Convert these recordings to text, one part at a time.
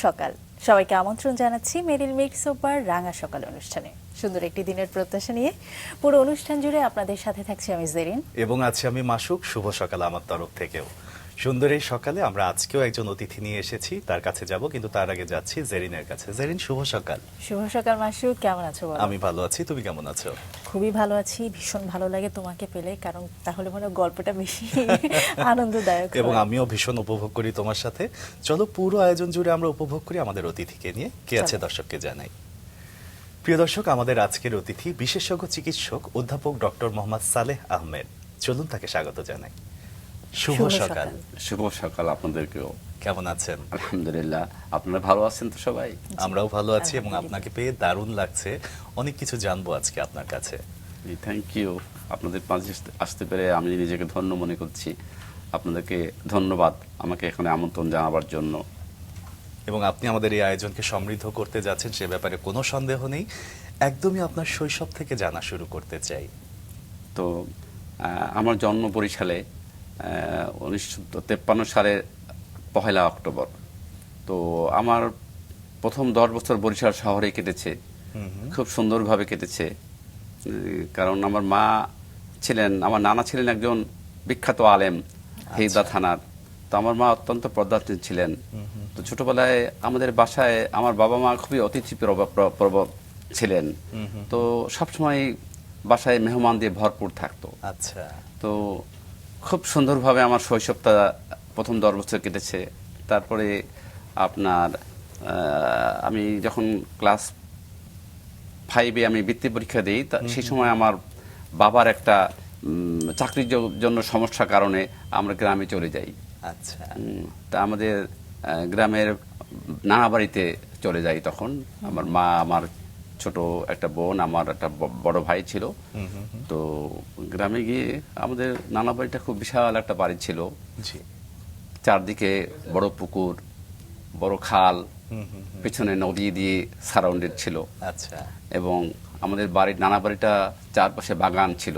সকাল। সবাইকে আমন্ত্রণ জানাচ্ছি মেরিল মেক্স ওভার রাঙা সকাল অনুষ্ঠানে। সুন্দর একটি দিনের প্রত্যাশা নিয়ে পুরো অনুষ্ঠান জুড়ে আপনাদের সাথে থাকছি আমি জেরিন এবং আছি আমি মাসুক। শুভ সকাল আমার তরফ থেকেও। সুন্দর এই সকালে আমরা আজকেও একজন অতিথি নিয়ে এসেছি, তার কাছে যাব, কিন্তু তার আগে যাচ্ছি জেরিনের কাছে। জেরিন, শুভ সকাল। শুভ সকাল মাসুক, কেমন আছো বলো? আমি ভালো আছি, তুমি কেমন আছো? খুবই ভালো আছি, ভীষণ ভালো লাগে তোমাকে পেলে, কারণ তাহলে মনে হয় গল্পটা বেশি আনন্দদায়ক এবং হয়। আমিও ভীষণ উপভোগ করি তোমার সাথে। চলো পুরো আয়োজন জুড়ে আমরা উপভোগ করি আমাদের অতিথিকে নিয়ে। কে আছে চলো। দর্শককে জানাই। প্রিয় দর্শক, আমাদের আজকের অতিথি বিশেষজ্ঞ চিকিৎসক অধ্যাপক ডক্টর মোহাম্মদ সালেহ আহমেদ। চলুন তাকে স্বাগত জানাই। শুভ সকাল। শুভ সকাল আপনাদেরকেও। কেমন আছেন? আলহামদুলিল্লাহ, আপনারা ভালো আছেন তো সবাই? আমরাও ভালো আছি এবং আলহামদুলিল্লাহ। আপনাকে পেয়ে দারুণ লাগছে। অনেক কিছু জানবো আজকে আপনার কাছে। Thank you. আপনাদের পাশে আসতে পেরে আমি নিজেকে ধন্য মনে করছি। আপনাদেরকে ধন্যবাদ আমাকে এখানে আমন্ত্রণ জানাবার জন্য। এবং আপনি আমাদের এই আয়োজনকে সমৃদ্ধ করতে যাচ্ছেন, সে ব্যাপারে কোনো সন্দেহ নেই। একদমই আপনার শৈশব থেকে জানা শুরু করতে চাই। তো আমার জন্ম বরিশালে 1953 সালের 1 অক্টোবর। তো আমার প্রথম 10 বছর বরিশাল শহরে কেটেছে। খুব সুন্দরভাবে কেটেছে। কারণ আমার নানা ছিলেন একজন বিখ্যাত আলেম হেইদা থানার। তো আমার মা অত্যন্ত পর্দাশীল ছিলেন। তো ছোটবেলায় আমাদের বাসায় আমার বাবা মা খুবই অতিথি প্রবণ ছিলেন। তো সবসময় বাসায় মেহমান দিয়ে ভরপুর থাকতো। আচ্ছা। তো খুব সুন্দরভাবে আমার শৈশবটা প্রথম 10 বছর কেটেছে। তারপরে আপনার আমি যখন ক্লাস 5-এ আমি বৃত্তি পরীক্ষা দিই, সেই সময় আমার বাবার একটা চাকরির জন্য সমস্যার কারণে আমরা গ্রামে চলে যাই। আচ্ছা। তা আমাদের গ্রামের নানা বাড়িতে চলে যাই। তখন আমার মা, আমার ছোট একটা বোন, আমার একটা বড় ভাই ছিল। তো গ্রামে গিয়ে আমাদের নানা বাড়িটা খুব বিশাল একটা বাড়ি ছিল। জি। চারদিকে বড় পুকুর, বড় খাল, পেছনে নদী দিয়ে সারাউন্ডেড ছিল। আচ্ছা। এবং আমাদের বাড়ির নানা বাড়িটা চারপাশে বাগান ছিল,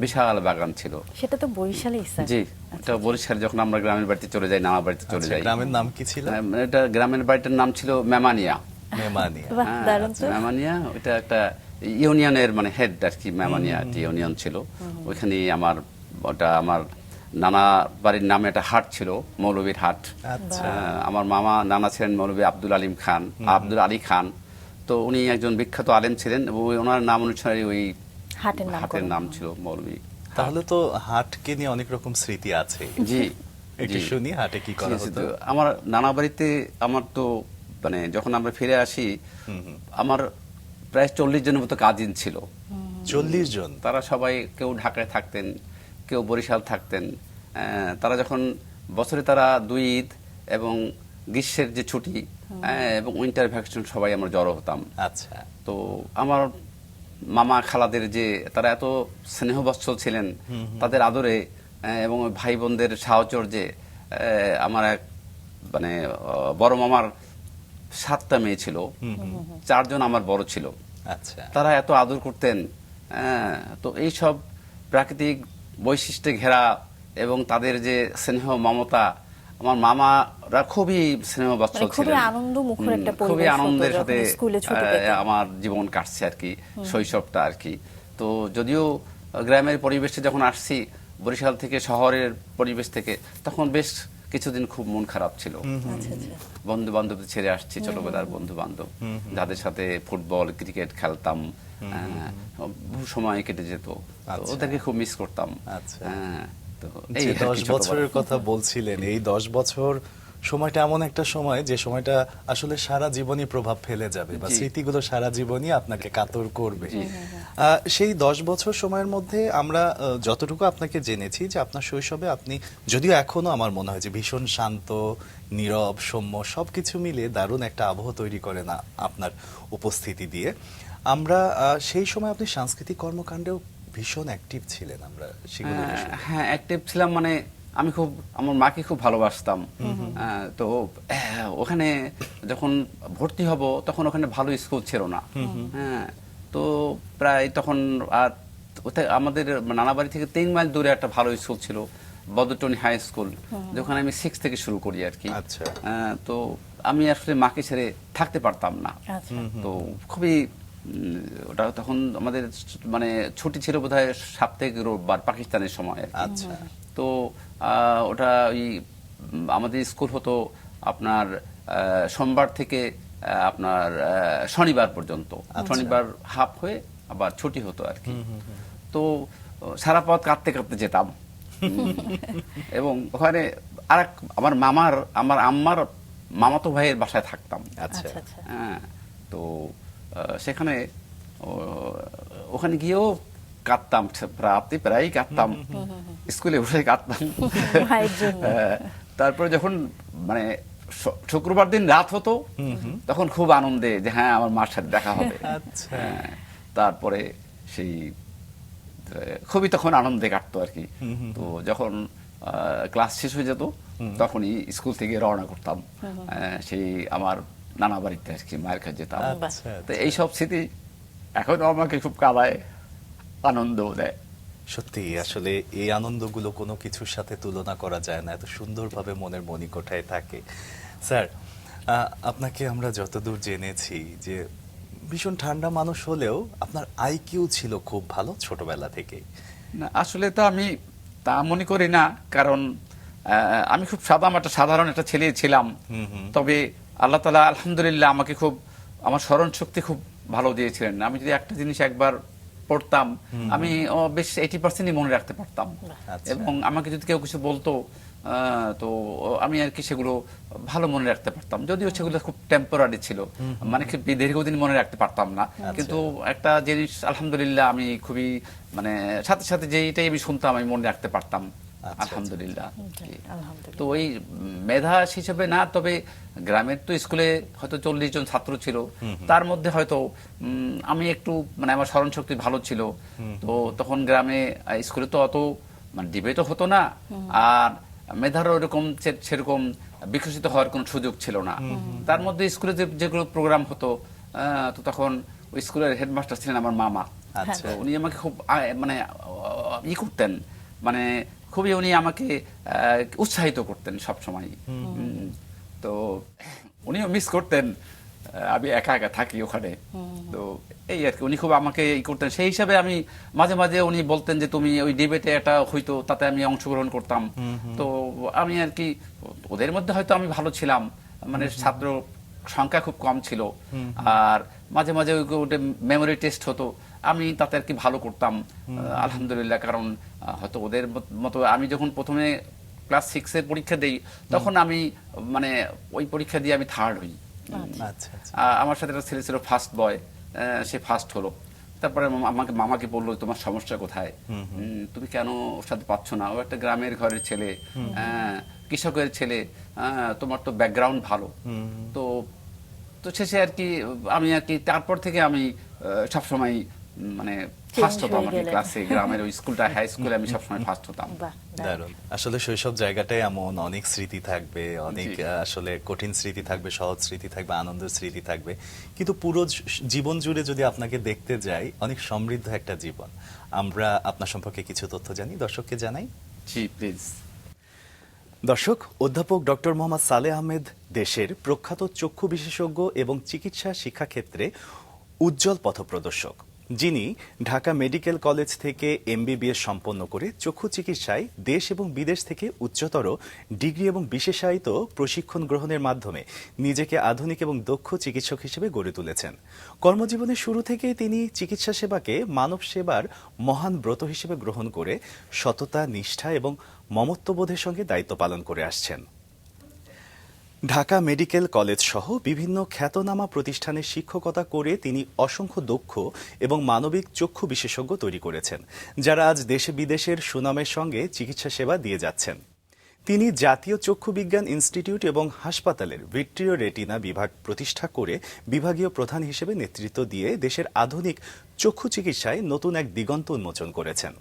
বিশাল বাগান ছিল। সেটা তো বরিশালেই স্যার। জি, এটা বরিশাল। যখন আমরা গ্রামের বাড়িতে চলে যাই, নানা বাড়িতে চলে আচ্ছা, যাই। গ্রামের নাম কি ছিল? এটা গ্রামের বাড়িটার নাম ছিল মেমানিয়া। মেমানিয়া। বাহ, দারুণ তো। মেমানিয়া ওইটা একটা ইউনিয়নের মানে হেড আর কি। মেমানিয়া একটা ইউনিয়ন ছিল। ওইখানে আমার নানা বাড়ির নামে একটা হাট ছিল, মৌলবীর হাট। আচ্ছা। আমার নানা ছিলেন মৌলবী আব্দুল আলী খান। তো উনি একজন বিখ্যাত আলেম ছিলেন এবং ওনার নাম অনুসারে ওই হাটের নাম ছিল মৌলবী। তাহলে তো হাটকে নিয়ে অনেক রকম স্মৃতি আছে। জি, একটু শুনি হাটে কি করা হতো। আমার নানা বাড়িতে আমার তো মানে যখন আমরা ফিরে আসি, আমার প্রায় 40 জনের মতো কাজিন ছিল। 40 জন? তারা সবাই, কেউ ঢাকায় থাকতেন, কেউ বরিশাল থাকতেন। তারা যখন বছরে 2 ঈদ এবং গ্রীষ্মের যে ছুটি এবং উইন্টার ভ্যাকেশন সবাই আমরা জড়ো হতাম। আচ্ছা। তো আমার মামা খালাদের যে তারা এত স্নেহবৎসল ছিলেন, তাদের আদরে এবং ভাই বোনদের সাহচর্যে আমার এক মানে বড় মামার 7টা মেয়ে ছিল, 4 জন আমার বড় ছিল। আচ্ছা। তারা এত আদর করতেন। তো এইসব প্রাকৃতিক বৈশিষ্ট্যে ঘেরা এবং তাদের যে স্নেহ মমতা, আমার মামারা খুবই স্নেহবৎসল খুবই ছিলেন। আনন্দমুখর একটা পরিবেশ খুবই হতো আনন্দের যখন সাথে স্কুলে ছুটি পেতাম। আমার জীবন কাটছে আর কি, শৈশবটা আর কি। তো যদিও গ্রামের পরিবেশে যখন আসছি বরিশাল থেকে, শহরের পরিবেশ থেকে, তখন বেশ কিছুদিন খুব মন খারাপ ছিল। আচ্ছা, আচ্ছা। বন্ধু বান্ধব ছেড়ে আসছি, ছোটবেলার বন্ধু বান্ধব যাদের সাথে ফুটবল ক্রিকেট খেলতাম, বহু সময় কেটে যেত। তো আচ্ছা। ওদেরকে খুব মিস করতাম। আচ্ছা। তো এই এই আর কি 10 ছোটবেলা। বছরের কথা বলছিলেন, এই 10 বছর সময়টা এমন একটা সময় যে সময়টা আসলে সারা জীবনই প্রভাব ফেলে যাবে, বা জি। স্মৃতিগুলো সারা জীবনই আপনাকে কাতর করবে। সেই 10 বছর সময়ের মধ্যে আমরা যতটুকু আপনাকে জেনেছি যে আপনার শৈশবে আপনি, যদিও এখনো আমার মনে হয় যে ভীষণ শান্ত, নীরব, সৌম্য, সবকিছু মিলে দারুণ একটা আবহ তৈরি করে না আপনার উপস্থিতি দিয়ে। আমরা সেই সময় আপনি সাংস্কৃতিক কর্মকাণ্ডেও ভীষণ অ্যাক্টিভ ছিলেন, আমরা সেগুলো হ্যাঁ, অ্যাক্টিভ ছিলাম। মানে আমি আমার মাকে খুব ভালোবাসতাম। তো ওখানে যখন ভর্তি হব তখন ওখানে ভালো স্কুল ছিল না। তো প্রায় তখন আর আমাদের নানা বাড়ি থেকে 3 মাইল দূরে একটা ভালো স্কুল ছিল, বদরটনি হাই স্কুল, যেখানে আমি 6 থেকে শুরু করি আর কি। আচ্ছা। তো আমি আসলে মাকে ছেড়ে থাকতে পারতাম না। আচ্ছা। তো খুবই ওটা তখন আমাদের মানে ছুটি ছিল বোধহয় সাপ্তাহিক রোববার পাকিস্তানের সময় আর কি। আচ্ছা। তো ওটা ওই আমাদের স্কুল হতো আপনার সোমবার থেকে আপনার শনিবার পর্যন্ত, শনিবার হাফ হয়ে আবার ছুটি হতো আর কি। তো সারা পথ কাঁদতে কাঁদতে যেতাম। এবং ওখানে আরেক আমার আম্মার মামাতো ভাইয়ের বাসায় থাকতাম। আচ্ছা। আচ্ছা আচ্ছা। হ্যাঁ, তো সেখানে ওখানে গিয়েও কাঁদতাম, প্রায়ই কাঁদতাম, স্কুলে বসে কাঁদতাম। মায়ের জন্য। তারপরে যখন মানে শুক্রবার দিন রাত হতো, তখন খুব আনন্দে যে হ্যাঁ আমার মার সাথে দেখা হবে। আচ্ছা। হ্যাঁ, তারপরে সেই খুবই তখন আনন্দে কাটতো আর কি। তো যখন ক্লাস শেষ হয়ে যেত, তখনই স্কুল থেকে রওনা করতাম সেই আমার নানা বাড়িতে আর কি, মায়ের কাছে যেতাম। আচ্ছা, তো এইসব স্মৃতি এখনো আমাকে খুব কাঁদায়, আনন্দ দেয়। সত্যি আসলে এই আনন্দগুলো কোনো কিছুর সাথে তুলনা করা যায় না, এত সুন্দরভাবে মনের মণিকোঠায় থাকে। স্যার, আপনাকে আমরা যতদূর জেনেছি যে ভীষণ ঠান্ডা মানুষ হলেও আপনার আইকিউ ছিল খুব ভালো ছোটবেলা থেকেই। না, আসলে তো আমি তা মনে করি না, কারণ আমি খুব সাধারণ একটা ছেলে ছিলাম। তবে আল্লাহ তাআলা আলহামদুলিল্লাহ আমাকে খুব, আমার স্মরণ শক্তি খুব ভালো দিয়েছিলেন। আমি যদি একটা জিনিস একবার পড়তাম, আমি বেশ 80%ই মনে রাখতে পারতাম। আচ্ছা। এবং আমাকে যদি কেউ কিছু বলতো, তো আমি আর কি সেগুলো ভালো মনে রাখতে পারতাম, যদিও সেগুলো খুব টেম্পোরারি ছিল, মানে খুব দীর্ঘদিন মনে রাখতে পারতাম না। কিন্তু একটা জিনিস আলহামদুলিল্লাহ আমি খুবই মানে সাথে সাথে যেইটাই আমি শুনতাম আমি মনে রাখতে পারতাম, আচ্ছা। আলহামদুলিল্লাহ। আলহামদুলিল্লাহ। তো ওই মেধা হিসেবে না, তবে গ্রামের তো স্কুলে হয়তো 40 জন ছাত্র ছিল, তার মধ্যে হয়তো আমি একটু মানে আমার স্মরণ শক্তি ভালো ছিল। তো তখন গ্রামে স্কুলে তো অত মানে ডিবেটও হতো না, আর মেধারও এরকম সেরকম বিকশিত হওয়ার কোনো সুযোগ ছিল না। তার মধ্যে স্কুলে যেগুলো প্রোগ্রাম হতো, তো তখন ওই স্কুলের হেডমাস্টার ছিলেন আমার মামা। আচ্ছা। তো উনি আমাকে খুব মানে করতেন, মানে খুবই উনি আমাকে উৎসাহিত করতেন সব সময়। তো উনিও মিস করতেন আমি একা একা থাকি ওখানে। তো এই আর কি, উনি খুব আমাকে করতেন। সেই হিসাবে আমি মাঝে মাঝে উনি বলতেন যে তুমি ওই ডিবেটে এটা হইতো, তাতে আমি অংশগ্রহণ করতাম। তো আমি আর কি ওদের মধ্যে হয়তো আমি ভালো ছিলাম, মানে ছাত্র সংখ্যা খুব কম ছিল, আর মাঝে মাঝে ওটা মেমোরি টেস্ট হতো, আমি তাতে আর কি ভালো করতাম আলহামদুলিল্লাহ। কারণ হয়তো ওদের মতো আমি যখন প্রথমে ক্লাস 6-এর পরীক্ষা দেই, তখন আমি মানে ওই পরীক্ষা দিয়ে আমি থার্ড হই। আচ্ছা। আমার সাথে একটা ছেলে ছিল ফার্স্ট বয়, সে ফার্স্ট হলো। তারপরে মামাকে বললো তোমার সমস্যা কোথায়, তুমি কেন ওর সাথে পাচ্ছ না, ও একটা গ্রামের ঘরের ছেলে, কৃষকের ছেলে, তোমার তো ব্যাকগ্রাউন্ড ভালো। তো তো শেষে আর কি আমি আর কি তারপর থেকে আমি সবসময় মানে ফার্স্ট হতাম আর কি ক্লাসে, গ্রামের ওই স্কুলটা হাই স্কুলে আমি সবসময় ফার্স্ট হতাম। দারুণ। আসলে শৈশব জায়গাটাই এমন, অনেক স্মৃতি থাকবে, অনেক জি। আসলে কঠিন স্মৃতি থাকবে, সহজ স্মৃতি থাকবে, আনন্দের স্মৃতি থাকবে, কিন্তু পুরো জীবন জুড়ে যদি আপনাকে দেখতে যাই, অনেক সমৃদ্ধ একটা জীবন। আমরা আপনার সম্পর্কে কিছু তথ্য জানি, দর্শককে জানাই। জি প্লিজ। দর্শক, অধ্যাপক ডক্টর মোহাম্মদ সালেহ আহমেদ দেশের প্রখ্যাত চক্ষু বিশেষজ্ঞ এবং চিকিৎসা শিক্ষাক্ষেত্রে উজ্জ্বল পথপ্রদর্শক, যিনি ঢাকা মেডিকেল কলেজ থেকে MBBS সম্পন্ন করে চক্ষু চিকিৎসায় দেশ এবং বিদেশ থেকে উচ্চতর ডিগ্রি এবং বিশেষায়িত প্রশিক্ষণ গ্রহণের মাধ্যমে নিজেকে আধুনিক এবং দক্ষ চিকিৎসক হিসেবে গড়ে তুলেছেন। কর্মজীবনের শুরু থেকেই তিনি চিকিৎসা সেবাকে মানব সেবার মহান ব্রত হিসেবে গ্রহণ করে সততা, নিষ্ঠা এবং মমত্ববোধের সঙ্গে দায়িত্ব পালন করে আসছেন। ঢাকা মেডিকেল কলেজ সহ বিভিন্ন খ্যাতনামা প্রতিষ্ঠানে শিক্ষকতা করে তিনি অসংখ্য দক্ষ এবং মানবিক চক্ষু বিশেষজ্ঞ তৈরি করেছেন, যারা আজ দেশে বিদেশের সুনামের সঙ্গে চিকিৎসা সেবা দিয়ে যাচ্ছেন। তিনি জাতীয় চক্ষু বিজ্ঞান ইনস্টিটিউট এবং হাসপাতালের ভিট্রিও রেটিনা বিভাগ প্রতিষ্ঠা করে বিভাগীয় প্রধান হিসেবে নেতৃত্ব দিয়ে দেশের আধুনিক চক্ষু চিকিৎসায় নতুন এক দিগন্ত উন্মোচন করেছেন।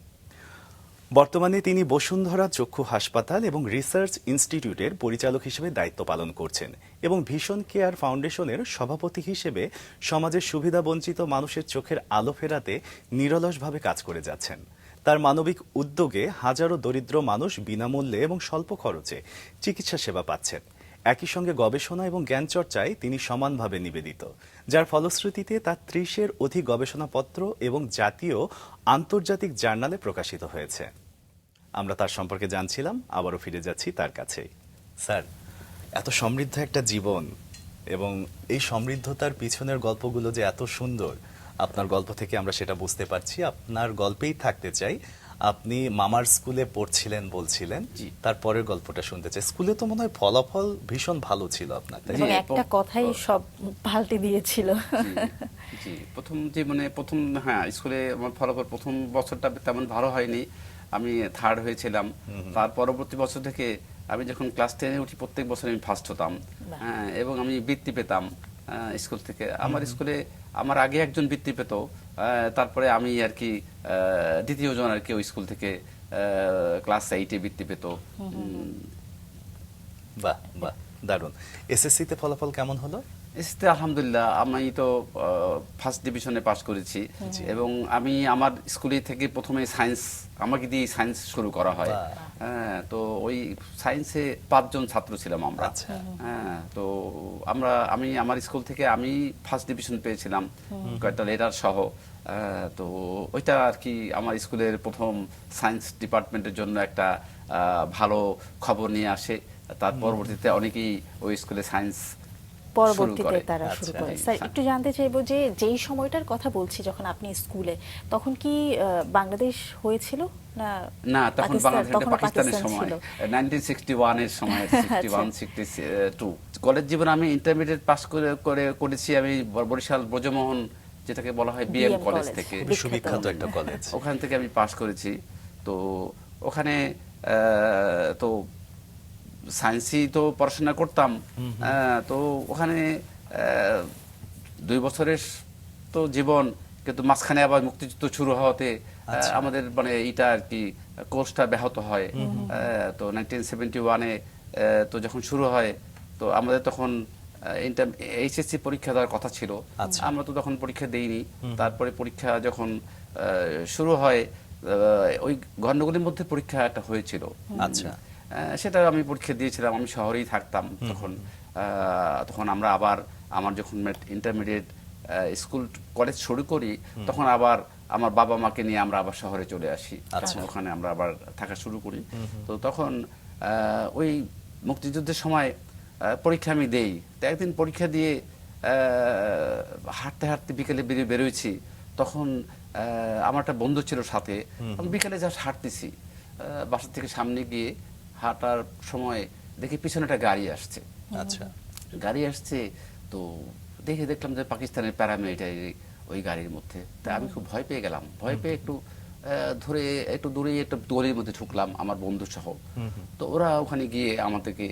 বর্তমানে তিনি বসুন্ধরা চক্ষু হাসপাতাল এবং রিসার্চ ইনস্টিটিউটের পরিচালক হিসেবে দায়িত্ব পালন করছেন এবং ভিশন কেয়ার ফাউন্ডেশনের সভাপতি হিসেবে সমাজের সুবিধাবঞ্চিত মানুষের চোখের আলো ফেরাতে নিরলসভাবে কাজ করে যাচ্ছেন। তার মানবিক উদ্যোগে হাজারো দরিদ্র মানুষ বিনামূল্যে এবং স্বল্প খরচে চিকিৎসা সেবা পাচ্ছেন। একই সঙ্গে গবেষণা এবং জ্ঞান চর্চায় তিনি সমানভাবে নিবেদিত, যার ফলশ্রুতিতে তার 30-এর অধিক গবেষণাপত্র এবং জাতীয় আন্তর্জাতিক জার্নালে প্রকাশিত হয়েছে। আমরা তার সম্পর্কে জানছিলাম, আবারও ফিরে যাচ্ছি তার কাছেই। স্যার, এত সমৃদ্ধ একটা জীবন এবং এই সমৃদ্ধতার পিছনের গল্পগুলো যে এত সুন্দর, আপনার গল্প থেকে আমরা সেটা বুঝতে পারছি। আপনার গল্পেই থাকতে চাই। আপনি মামার স্কুলে পড়ছিলেন বলছিলেন, জি। তারপরের গল্পটা শুনতে চাই। স্কুলে তো মনে হয় ফলাফল ভীষণ ভালো ছিল আপনার, তাই এবং না? একটা কথাই সব পাল্টে দিয়েছিল। জি, প্রথম হ্যাঁ, স্কুলে আমার ফলাফল প্রথম বছরটা তেমন ভালো হয়নি, আমি থার্ড হয়েছিলাম। তার পরবর্তী বছর থেকে আমি যখন ক্লাস 10-এ উঠি প্রত্যেক বছর আমি ফার্স্ট হতাম। বাহ। হ্যাঁ, এবং আমি বৃত্তি পেতাম স্কুল থেকে। আমার স্কুলে আমার আগে একজন বৃত্তি পেত, তারপরে আমি আর কি দ্বিতীয় জন আর কি ওই স্কুল থেকে ক্লাস 8-এ বৃত্তি পেত। বাহ বাহ, দারুণ। এসএসসিতে ফলাফল কেমন হলো? এসএসসিতে আলহামদুলিল্লাহ আমি তো ফার্স্ট ডিভিশনে পাস করেছি, এবং আমি আমার স্কুলে থেকে প্রথমে সায়েন্স, আমাকে দিয়ে সায়েন্স শুরু করা হয়। হ্যাঁ, তো ওই সায়েন্সে 5 জন ছাত্র ছিলাম আমরা। আচ্ছা। হ্যাঁ, তো আমি আমার স্কুল থেকে আমি ফার্স্ট ডিভিশন পেয়েছিলাম কয়েকটা লেটার সহ। তো ওইটা আর কি আমার স্কুলের প্রথম সায়েন্স ডিপার্টমেন্টের জন্য একটা ভালো খবর নিয়ে আসে। তার পরবর্তীতে অনেকেই ওই স্কুলে সায়েন্স পরবর্তীতে তারা শুরু আচ্ছা। করে। স্যার, একটু জানতে চাইবো যে যেই সময়টার কথা বলছি যখন আপনি স্কুলে, তখন কি বাংলাদেশ হয়েছিল না? না, তখন বাংলাদেশ, তখনও পাকিস্তানের পাকিস্তান সময়, ছিল। 1961 এর সময়, 61 62। কলেজ জীবন আমি ইন্টারমিডিয়েট পাস করেছি আমি বরিশাল ব্রজমোহন, যেটাকে বলা হয় বিএম BM কলেজ কলেজ। থেকে। খুবই সুবিখ্যাত একটা কলেজ। ওখান থেকে আমি পাস করেছি। তো ওখানে তো সায়েন্সই তো পড়াশোনা করতাম। তো ওখানে 2 বছরের তো জীবন, কিন্তু মাঝখানে আবার মুক্তিযুদ্ধ শুরু হওয়াতে আমাদের মানে এটা আর কি কোর্সটা ব্যাহত হয়। তো 1971-এ তো যখন শুরু হয়, তো আমাদের তখন এইচএসসি পরীক্ষা দেওয়ার কথা ছিল। আচ্ছা। আমরা তো তখন পরীক্ষা দেইনি। তারপরে পরীক্ষা যখন শুরু হয়, ওই গণ্ডগোলের মধ্যে পরীক্ষা একটা হয়েছিল। আচ্ছা। সেটা আমি পরীক্ষা দিয়েছিলাম, আমি শহরেই থাকতাম তখন। তখন আমরা আবার আমার যখন ইন্টারমিডিয়েট স্কুল কলেজ শুরু করি, তখন আবার আমার বাবা মাকে নিয়ে আমরা আবার শহরে চলে আসি। আচ্ছা। ওখানে আমরা আবার থাকা শুরু করি। তো তখন ওই মুক্তিযুদ্ধের সময় পরীক্ষা আমি দেই। তো একদিন পরীক্ষা দিয়ে হাঁটতে হাঁটতে বিকেলে বেরোয়েছি, তখন আমার একটা বন্ধু ছিল সাথে। আমি বিকেলে জাস্ট হাঁটতেছি, বাসা থেকে সামনে গিয়ে হাঁটার সময় দেখি পিছনে একটা গাড়ি আসছে। আচ্ছা। গাড়ি আসছে, তো দেখলাম যে পাকিস্তানের প্যারামিলিটারি ওই গাড়ির মধ্যে। তা আমি খুব ভয় পেয়ে গেলাম। ভয় পেয়ে একটু দূরে একটা গলির মধ্যে ঢুকলাম আমার বন্ধু সহ। তো ওরা ওখানে গিয়ে আমাদেরকে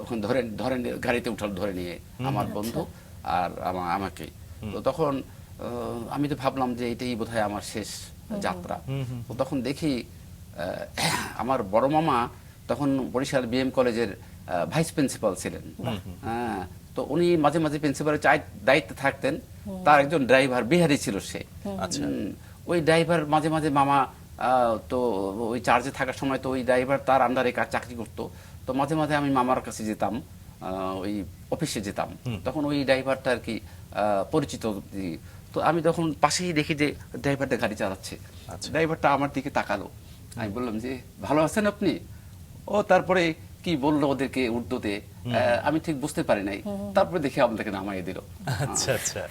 ওখানে ধরে গাড়িতে ধরে নিয়ে আমার বন্ধু আর আমাকে। তো তখন আমি তো ভাবলাম যে এটাই বোধহয় আমার শেষ যাত্রা। তো তখন দেখি আমার বড় মামা তখন বরিশাল বিএম কলেজের ভাইস প্রিন্সিপাল ছিলেন। হ্যাঁ, তো উনি মাঝে মাঝে প্রিন্সিপালের দায়িত্বে থাকতেন। তার একজন ড্রাইভার বিহারি ছিল সে। আচ্ছা। ওই ড্রাইভার মাঝে মাঝে মামা তো ওই চার্জে থাকার সময় তো ওই ড্রাইভার তার আন্ডারে চাকরি করতো। তো মাঝে মাঝে আমি মামার কাছে যেতাম, ওই অফিসে যেতাম। তখন ওই ড্রাইভারটা আর কি পরিচিত। তো আমি তখন পাশেই দেখি যে ড্রাইভারটা গাড়ি চালাচ্ছে। ড্রাইভারটা আমার দিকে তাকালো। আমি বললাম যে ভালো আছেন আপনি? ও তারপরে কি বললো ওদেরকে উর্দুতে, আমি ঠিক বুঝতে পারি নাই। তারপরে দেখে আমাদেরকে নামাইয়ে দিল। আচ্ছা আচ্ছা।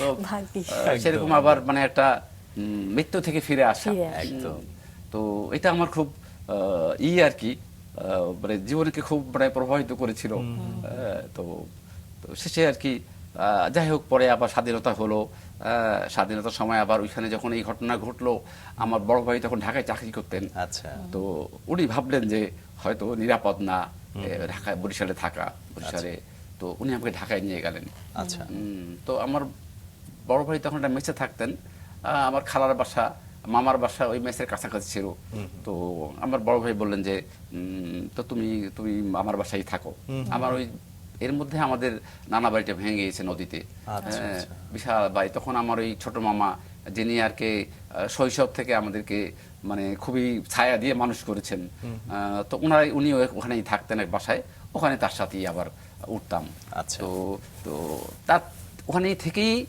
তো ভাগ্যিস। সেরকম আবার মানে একটা মৃত্যু থেকে ফিরে আসা। একদম। তো এটা আমার খুব আর কি মানে জীবনকে খুব মানে প্রভাবিত করেছিল। তো শেষে আর কি যাই হোক, পরে আবার স্বাধীনতা হলো। স্বাধীনতার সময় আবার ওইখানে যখন এই ঘটনা ঘটলো, আমার বড় ভাই তখন ঢাকায় চাকরি করতেন। আচ্ছা। তো উনি ভাবলেন যে হয়তো নিরাপদ না ঢাকায়, বরিশালে থাকা, বরিশালে। তো উনি আমাকে ঢাকায় নিয়ে গেলেন। আচ্ছা। তো আমার বড় ভাই তখন একটা মেসে থাকতেন। আমার খালার বাসা, মামার বাসা ওই মেসের কাছাকাছি ছিল। তো আমার বড় ভাই বললেন যে তো তুমি আমার বাসায় থাকো। আমার ওই এর মধ্যে আমাদের নানা বাড়িটা ভেঙে গিয়েছে নদীতে। আচ্ছা। বিশাল বাড়ি। তখন আমার ওই ছোট মামা যিনি আর কি শৈশব থেকে আমাদেরকে মানে খুবই ছায়া দিয়ে মানুষ করেছেন। তো উনি ওখানেই থাকতেন এক বাসায়, ওখানে তার সাথেই আবার উঠতাম। আচ্ছা। তো তো তার ওখানেই থেকেই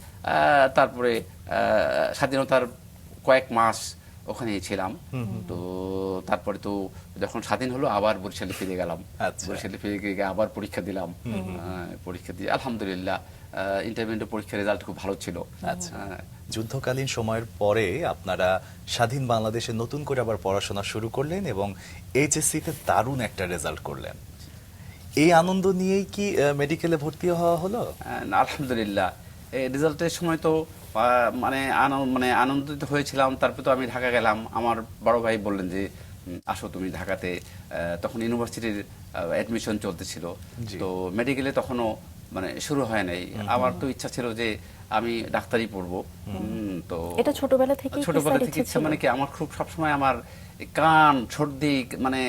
তারপরে স্বাধীনতার কয়েক মাস ওখানেই ছিলাম। তো তারপরে তো যখন স্বাধীন হলো আবার বরিশালে ফিরে গেলাম। আচ্ছা। বরিশালে ফিরে গিয়ে আবার পরীক্ষা দিলাম। পরীক্ষা দিয়ে আলহামদুলিল্লাহ ইন্টারমিডিয়েট পরীক্ষার রেজাল্ট খুব ভালো ছিল। আচ্ছা। যুদ্ধকালীন সময়ের পরে আপনারা স্বাধীন বাংলাদেশে নতুন করে আবার পড়াশোনা শুরু করলেন এবং এইচএসসি তে দারুণ একটা রেজাল্ট করলেন। এই আনন্দ নিয়েই কি মেডিকেলে ভর্তি হওয়া হলো? আলহামদুলিল্লাহ এই রেজাল্টের সময় তো মানে আনন্দিত হয়েছিলাম। তারপর তো আমি ঢাকা গেলাম। আমার বড় ভাই বললেন যে আসো তুমি ঢাকাতে। তখন ইউনিভার্সিটির অ্যাডমিশন চলতেছিল। জি। তো মেডিকেলে তখনও মানে শুরু হয় নাই। আমার তো ইচ্ছা ছিল যে আমি ডাক্তারি পড়বো। তো এটা ছোটবেলা থেকেই কি ছোটবেলা স্যার থেকে ইচ্ছে ইচ্ছা ছিল? মানে কি আমার খুব সবসময় আমার এই কান সর্দি মানে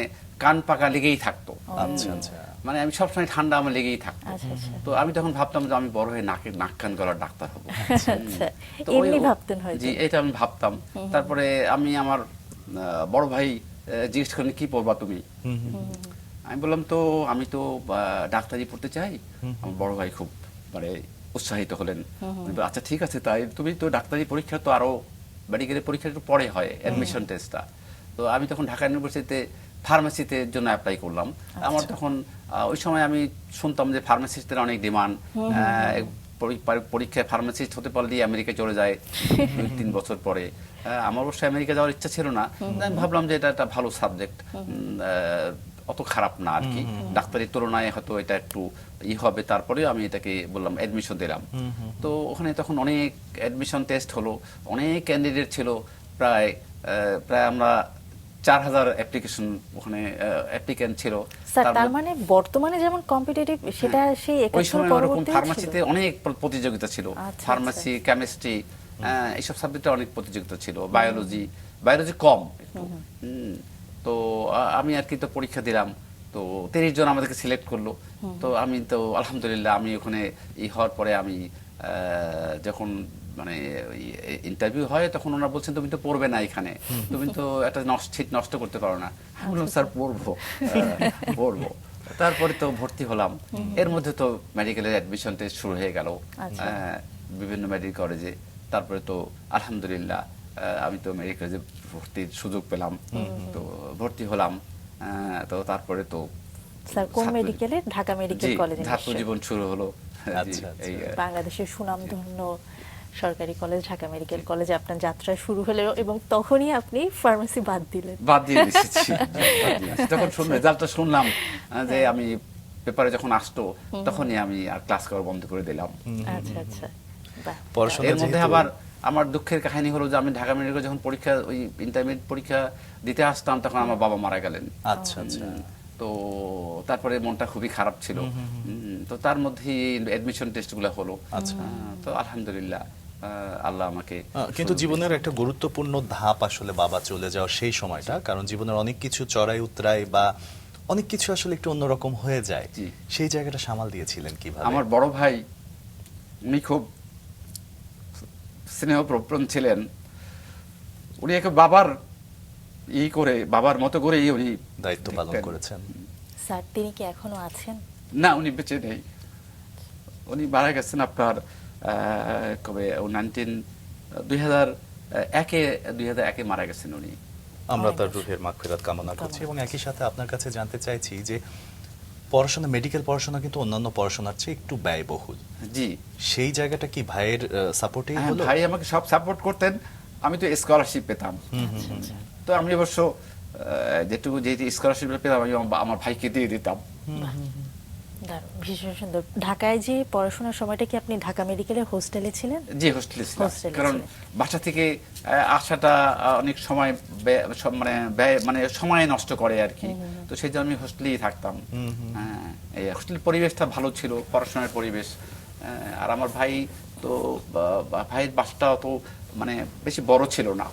কান পাকা লেগেই থাকতো। আচ্ছা আচ্ছা। মানে আমি সবসময় ঠান্ডা আমার লেগেই থাকতো। আচ্ছা, আচ্ছা। তো আমি তখন ভাবতাম যে আমি বড় হয়ে নাক কান গলার ডাক্তার হবো। আচ্ছা, তো ওই- এমনি ভাবতেন হয়তো। জি, এটা আমি ভাবতাম। তারপরে আমি আমার বড় ভাই জিজ্ঞেস করেন কি পড়বা তুমি? আমি বললাম তো আমি তো ডাক্তারি পড়তে চাই। আমার বড় ভাই খুব মানে উৎসাহিত হলেন। উনি বললেন, আচ্ছা ঠিক আছে, তাই তুমি তো ডাক্তারি পরীক্ষা তো আরো মেডিকেলের পরীক্ষা একটু পরে হয় অ্যাডমিশন টেস্টটা। তো আমি তখন ঢাকা ইউনিভার্সিটিতে ফার্মেসিতে জন্য অ্যাপ্লাই করলাম। আমার তখন ওই সময় আমি শুনতাম যে ফার্মাসিস্টের অনেক ডিমান্ড। পরীক্ষায় ফার্মাসিস্ট হতে পারলে আমেরিকায় চলে যায় 2-3 বছর পরে। আমার অবশ্য আমেরিকা যাওয়ার ইচ্ছা ছিল না। আমি ভাবলাম যে এটা একটা ভালো সাবজেক্ট, অত খারাপ না আর কি। ডাক্তারির তুলনায় হয়তো এটা একটু হবে। তারপরে আমি এটাকে বললাম অ্যাডমিশন দিলাম। তো ওখানে তখন অনেক অ্যাডমিশন টেস্ট হলো, অনেক ক্যান্ডিডেট ছিল। প্রায় আমরা 4000 অ্যাপ্লিকেশন ওখানে অ্যাপ্লিক্যান্ট ছিল। স্যার তার তার মানে বর্তমানে যেমন কম্পিটিটিভ সেটা সেই ওই 71 সময় ওরকম পরবর্তী ফার্মাসিতে অনেক প্রতিযোগিতা ছিল। আচ্ছা, ফার্মাসি, কেমিস্ট্রি এইসব সাবজেক্টে অনেক প্রতিযোগিতা ছিল। বায়োলজি কম একটু। তো আমি আর কি তো পরীক্ষা দিলাম। তো 30 জন আমাদেরকে সিলেক্ট করলো। তো আমি তো আলহামদুলিল্লাহ আমি ওখানে হওয়ার পরে আমি যখন মানে ইন্টারভিউ হয় তখন ওনারা বলছেন তুমি তো পড়বে না এখানে, তুমি তো একটা সিট নষ্ট করতে পারো না। আমি বললাম স্যার পড়বো। তারপরে তো ভর্তি হলাম। এর মধ্যে তো মেডিকেলের অ্যাডমিশন টেস্ট শুরু হয়ে গেল বিভিন্ন মেডিকেল কলেজে। তারপরে তো আলহামদুলিল্লাহ আমি তো মেডিকেলে ভর্তির সুযোগ পেলাম। তো ভর্তি হলাম। তো তারপরে তো স্যার কোন মেডিকেলে? ঢাকা মেডিকেল কলেজে ছাত্র জীবন শুরু হলো। আচ্ছা, এই বাংলাদেশের সুনামধন্য সরকারি কলেজ ঢাকা মেডিকেল কলেজে আপনার যাত্রা শুরু হলো এবং তখনই আপনি ফার্মেসি বাদ দিলেন। বাদ দিয়ে দিয়েছি। যখন রেজাল্টটা শুনলাম যে আমি পেপারে যখন আসতো তখনই আমি আর ক্লাস করা বন্ধ করে দিলাম। আচ্ছা আচ্ছা, বাহ। পড়াশোনা এর মধ্যে যেহেতু- আবার আমার দুঃখের কাহিনী হলো যে আমি ঢাকা মেডিকেল যখন পরীক্ষা ওই ইন্টারমিডিয়েট পরীক্ষা দিতে আসতাম তখন আমার বাবা মারা গেলেন। আচ্ছা আচ্ছা। তো তারপরে মনটা খুবই খারাপ ছিল। তো তার মধ্যে অ্যাডমিশন টেস্টগুলো হলো। তো আলহামদুলিল্লাহ আল্লাহ আমাকে কিন্তু জীবনের একটা গুরুত্বপূর্ণ ধাপ আসলে বাবা চলে যাওয়ার সেই সময়টা, কারণ জীবনের অনেক কিছু চড়াই উতরাই বা অনেক কিছু আসলে একটু অন্যরকম হয়ে যায়। জি। সেই জায়গাটা সামাল দিয়েছিলেন কিভাবে? আমার বড় ভাই উনি খুব স্নেহপ্রবণ ছিলেন। উনি এক বাবার বাবার মতো করে উনি দায়িত্ব পালন দেখতেন। করেছেন। স্যার তিনি কি এখনো আছেন? না, উনি বেঁচে নেই। উনি মারা গেছেন আপনার কবে 2001-এ মারা গেছেন উনি। আমরা তার অনেক রুহের মাগফিরাত কামনা করছি এবং একই সাথে আপনার কাছে জানতে চাইছি যে পড়াশোনা, মেডিকেল পড়াশোনা কিন্তু অন্যান্য পড়াশোনার চেয়ে একটু ব্যয়বহুল। জি, সেই জায়গাটা কি ভাইয়ের সাপোর্টেই হ্যাঁ, হলো? ভাই আমাকে সব সাপোর্ট করতেন। আমি তো স্কলারশিপ পেতাম। তো আমি অবশ্য যেটুকু স্কলারশিপ পেতাম আমি আমার ভাইকে দিয়ে দিতাম। দারুণ, ভীষণ সুন্দর। ঢাকায় যে পড়াশোনার সময়টা কি আপনি ঢাকা মেডিকেলের হোস্টেলে ছিলেন? জি, হোস্টেলে ছিলাম। হোস্টেলে কারণ ছিলেন। বাসা থেকে আসাটা অনেক সময় মানে সময় নষ্ট করে আর কি। তো সেই জন্য আমি হোস্টেলেই থাকতাম। এই হোস্টেল পরিবেশটা ভালো ছিল, পড়াশোনার পরিবেশ। আর আমার ভাই তো ভাইয়ের বাসাটা তো মানে বেশি বড় ছিল না।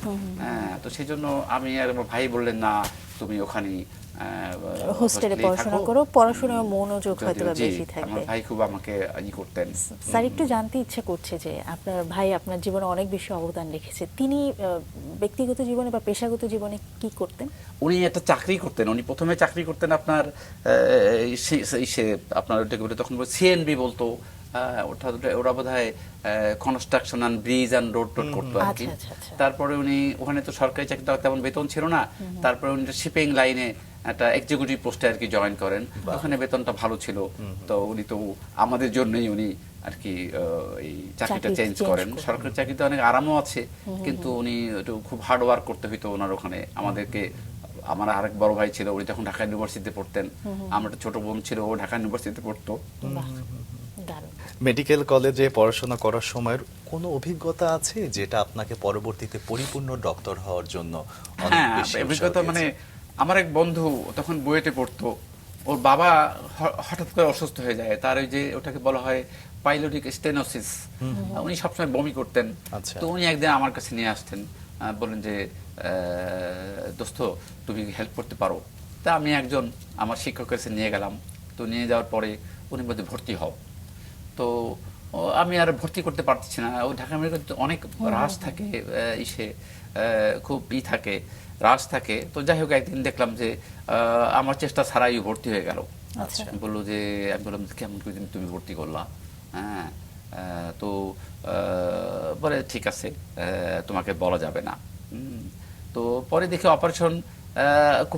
তো সেই জন্য আমি আর আমার ভাই বললেন না তুমি ওখানে হোস্টেলে পড়াশোনা করো, পড়াশোনায় মনোযোগ হয়তো বা বেশি থাকবে। আমার ভাই খুব আমাকে করতেন। স্যার, একটু জানতে ইচ্ছে করছে যে আপনার ভাই আপনার জীবনে অনেক বেশি অবদান রেখেছে, তিনি ব্যক্তিগত জীবনে বা পেশাগত জীবনে কি করতেন? উনি একটা চাকরি করতেন, উনি প্রথমে চাকরি করতেন আপনার আপনার ওটাকে বলে তখন সিএনবি বলতো, ওরা বোধ হয় construction and bridge and road towed করতো আর কি। তারপরে উনি ওখানে তো সরকারি চাকরিটা তেমন বেতন ছিল না, তারপরে উনি শিপিং লাইনে একটা এক্সিকিউটিভ পোস্টে আর কি জয়েন করেন, ওখানে বেতনটা ভালো ছিল। তো উনি তো আমাদের জন্যই উনি আর কি এই চাকরিটা চেঞ্জ করেন। সরকারি চাকরিতে অনেক আরামও আছে, কিন্তু উনি একটু খুব হার্ড ওয়ার্ক করতে হইতো ওনার ওখানে আমাদেরকে। আমার আরেক বড় ভাই ছিল, উনি তখন ঢাকা ইউনিভার্সিটিতে পড়তেন, আমার একটা ছোট বোন ছিল, ও ঢাকা ইউনিভার্সিটিতে পড়তো। মেডিকেল কলেজে পড়াশোনা করার সময়ের কোনো অভিজ্ঞতা আছে যেটা আপনাকে পরবর্তীতে পরিপূর্ণ ডক্টর হওয়ার জন্য অনেক হ্যাঁ, বেশি অভিজ্ঞতা মানে আমার এক বন্ধু তখন বুয়েটে পড়তো, ওর বাবা হঠাৎ করে অসুস্থ হয়ে যায়, তার ওই যে ওটাকে বলা হয় পাইলোটিক স্টেনোসিস, উনি সবসময় বমি করতেন। তো উনি একদিন আমার কাছে নিয়ে আসতেন, বলেন যে দোস্ত তুমি হেল্প করতে পারো। তা আমি একজন আমার শিক্ষকের কাছে নিয়ে গেলাম। তো নিয়ে যাওয়ার পরে উনি বলতে ভর্তি হও। তো আমি আর ভর্তি করতে পারছি না, ও ঢাকা মেডিকেল অনেক রাশ থাকে, ইসে খুব থাকে, রাশ থাকে। তো যাই হোক, একদিন দেখলাম যে আমার চেষ্টা ছাড়াই ভর্তি হয়ে গেল। বললো যে, আমি বললাম কেমন করে তুমি ভর্তি করলা? হ্যাঁ, তো বলে ঠিক আছে, তোমাকে বলা যাবে না। তো পরে দেখি অপারেশন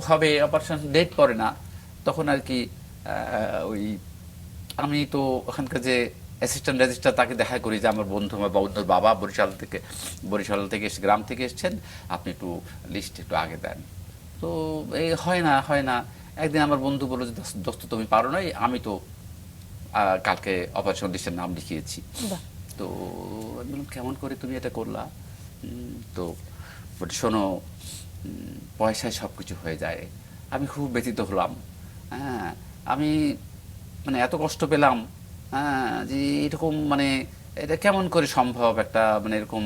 হবে, অপারেশন ডেট পড়ে না, তখন আর কি ওই আমি তো ওখানকার যে অ্যাসিস্ট্যান্ট রেজিস্ট্রার তাকে দেখা করি যে আমার বন্ধুর বাবা বরিশাল থেকে গ্রাম থেকে এসেছেন, আপনি একটু লিস্ট একটু আগে দেন। তো এই হয় না। একদিন আমার বন্ধু বলল যে দোস্ত তুমি পারো নাই, আমি তো কালকে অপারেশন লিস্টের নাম লিখিয়েছি। তো আমি বললাম কেমন করে তুমি এটা করলা? তো শোনো, পয়সায় সবকিছু হয়ে যায়। আমি খুব ব্যথিত হলাম। হ্যাঁ, আমি মানে এত কষ্ট পেলাম, হ্যাঁ, যে এরকম মানে এটা কেমন করে সম্ভব, একটা মানে এরকম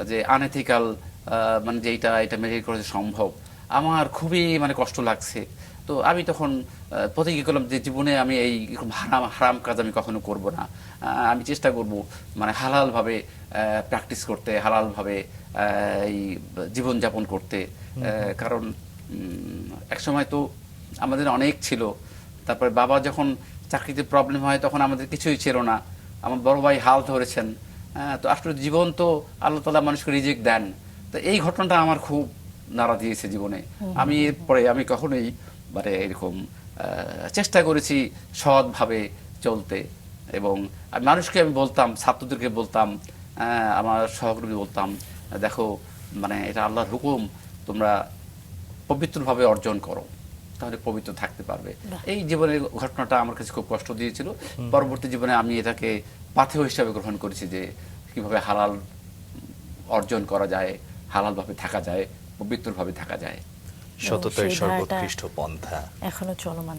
যে আনএথিক্যাল মানে যে এটা মেডিকেল কলেজে সম্ভব, আমার খুবই মানে কষ্ট লাগছে। তো আমি তখন প্রতিজ্ঞা করলাম যে জীবনে আমি এই হারাম কাজ আমি কখনো করব না। আমি চেষ্টা করব মানে হালালভাবে প্র্যাকটিস করতে, হালালভাবে এই জীবনযাপন করতে। কারণ একসময় তো আমাদের অনেক ছিল, তারপরে বাবা যখন চাকরিতে প্রবলেম হয় তখন আমাদের কিছুই ছিল না, আমার বড় ভাই হাল ধরেছেন। তো আসলে জীবন তো আল্লাহ তাআলা মানুষকে রিজিক দেন। তো এই ঘটনাটা আমার খুব নাড়া দিয়েছে জীবনে। আমি এরপরে আমি কখনোই মানে এরকম চেষ্টা করেছি সৎভাবে চলতে, এবং মানুষকে আমি বলতাম, ছাত্রদেরকে বলতাম, আমার সহকর্মী বলতাম, দেখো মানে এটা আল্লাহর হুকুম, তোমরা পবিত্রভাবে অর্জন করো, তাহলে পবিত্র থাকতে পারবে। এই জীবনের ঘটনাটা আমার কাছে খুব কষ্ট দিয়েছিল। পরবর্তী জীবনে আমি এটাকে পাথেয় হিসাবে গ্রহণ করেছি যে কিভাবে হালাল অর্জন করা যায়, হালালভাবে থাকা যায়, পবিত্রভাবে থাকা যায়। সততাই সর্বোৎকৃষ্ট পন্থা এখনো চলমান।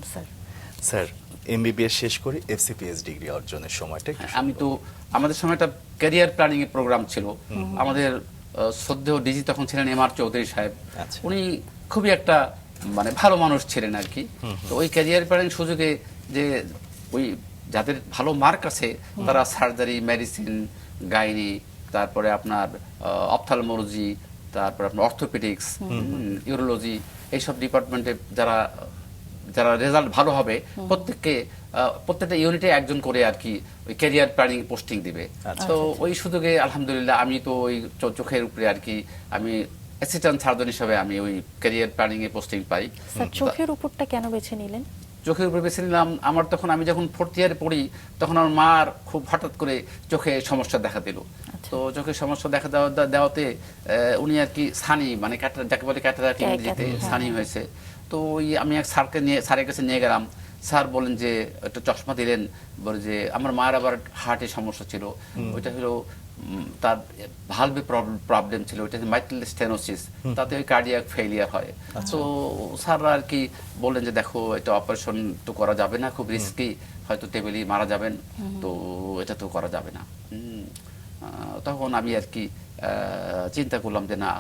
স্যার, এমবিবিএস শেষ করে এফসিপিএস ডিগ্রি অর্জনের সময়টা কি? আমি তো আমাদের সময় একটা ক্যারিয়ার প্ল্যানিং এর প্রোগ্রাম ছিল। আমাদের শ্রদ্ধেয় ডিজি তখন ছিলেন এমআর চৌধুরী সাহেব। উনি খুবই একটা মানে ভালো মানুষ ছিলেন আর কি। তো ওই ক্যারিয়ার প্ল্যানিং সুযোগে যে ওই যাদের ভালো মার্ক আছে তারা সার্জারি, মেডিসিন, গাইনি, তারপরে আপনার অপথ্যালমোলজি, তারপরে আপনার অর্থোপেডিক্স, ইউরোলজি, এইসব ডিপার্টমেন্টে যারা রেজাল্ট ভালো হবে প্রত্যেকটা ইউনিটে একজন করে আর কি ওই ক্যারিয়ার প্ল্যানিং পোস্টিং দিবে। তো ওই সুযোগে আলহামদুলিল্লাহ আমি তো ওই চোখের উপরে আর কি আমি অ্যাসিস্ট্যান্ট সার্জন হিসেবে আমি ওই ক্যারিয়ার প্ল্যানিং এ পোস্টিং পাই। চোখের উপরটা কেন বেছে নিলেন? চোখের উপরে বেছে নিলাম, আমার তখন আমি যখন 4th ইয়ারে পড়ি তখন আমার মার খুব হঠাৎ করে চোখে সমস্যা দেখা দিল। তো চোখের সমস্যা দেখা দেওয়াতে উনি আর কি সানি মানে যাকে বলে ক্যাটারাক্ট ইংরেজিতে সানি হয়েছে। তো আমি এক স্যারের কাছে নিয়ে গেলাম। স্যার বলেন যে একটা চশমা দিলেন, বলে যে আমার মায়ের আবার হার্টের সমস্যা ছিল, ওইটা হলো তার ভালভে প্রবলেম ছিল, ওইটা মাইট্রাল স্টেনোসিস, তাতে ওই কার্ডিয়াক ফেলিয়ার হয়। তো স্যাররা আর কি বললেন যে দেখো এটা অপারেশন তো করা যাবে না, খুব রিস্কি, হয়তো টেবিলেই মারা যাবেন, তো এটা তো করা যাবে না। তখন আমি আর কি চিন্তা করলাম যে না,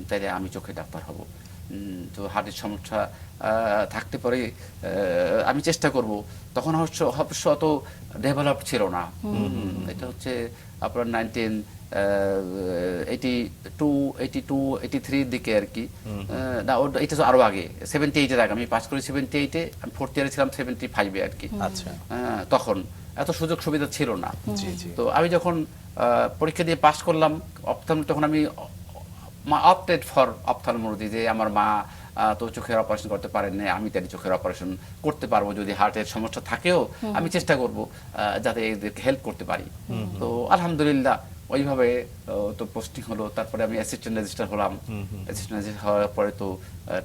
তাইলে আমি চোখে ডাক্তার হব। তো হার্টের সমস্যা থাকতে পারে, আমি চেষ্টা করব। তখন অবশ্য অত ডেভেলপ ছিল না। এটা হচ্ছে আপনার 1982-83 দিকে আর কি। না, এটা তো আরো আগে, 78-এর আগে। আমি পাস করি 78-এ, আমি ফোর্থ ইয়ারে ছিলাম 75-এ আর কি। আচ্ছা। তখন এত সুযোগ সুবিধা ছিল না। জি জি। তো আমি যখন পরীক্ষা দিয়ে পাস করলাম তখন আমি অপটেড ফর অপথ্যালমোলজি, যে আমার মা তো চোখের অপারেশন করতে পারেন না, আমি তার চোখের অপারেশন করতে পারবো, যদি হার্টের সমস্যা থাকেও আমি চেষ্টা করব যাতে এদেরকে হেল্প করতে পারি। তো আলহামদুলিল্লাহ ওইভাবে তো পোস্টিং হলো। তারপরে আমি অ্যাসিস্ট্যান্ট রেজিস্ট্রার হলাম। অ্যাসিস্ট্যান্ট রেজিস্ট্রার হওয়ার পরে তো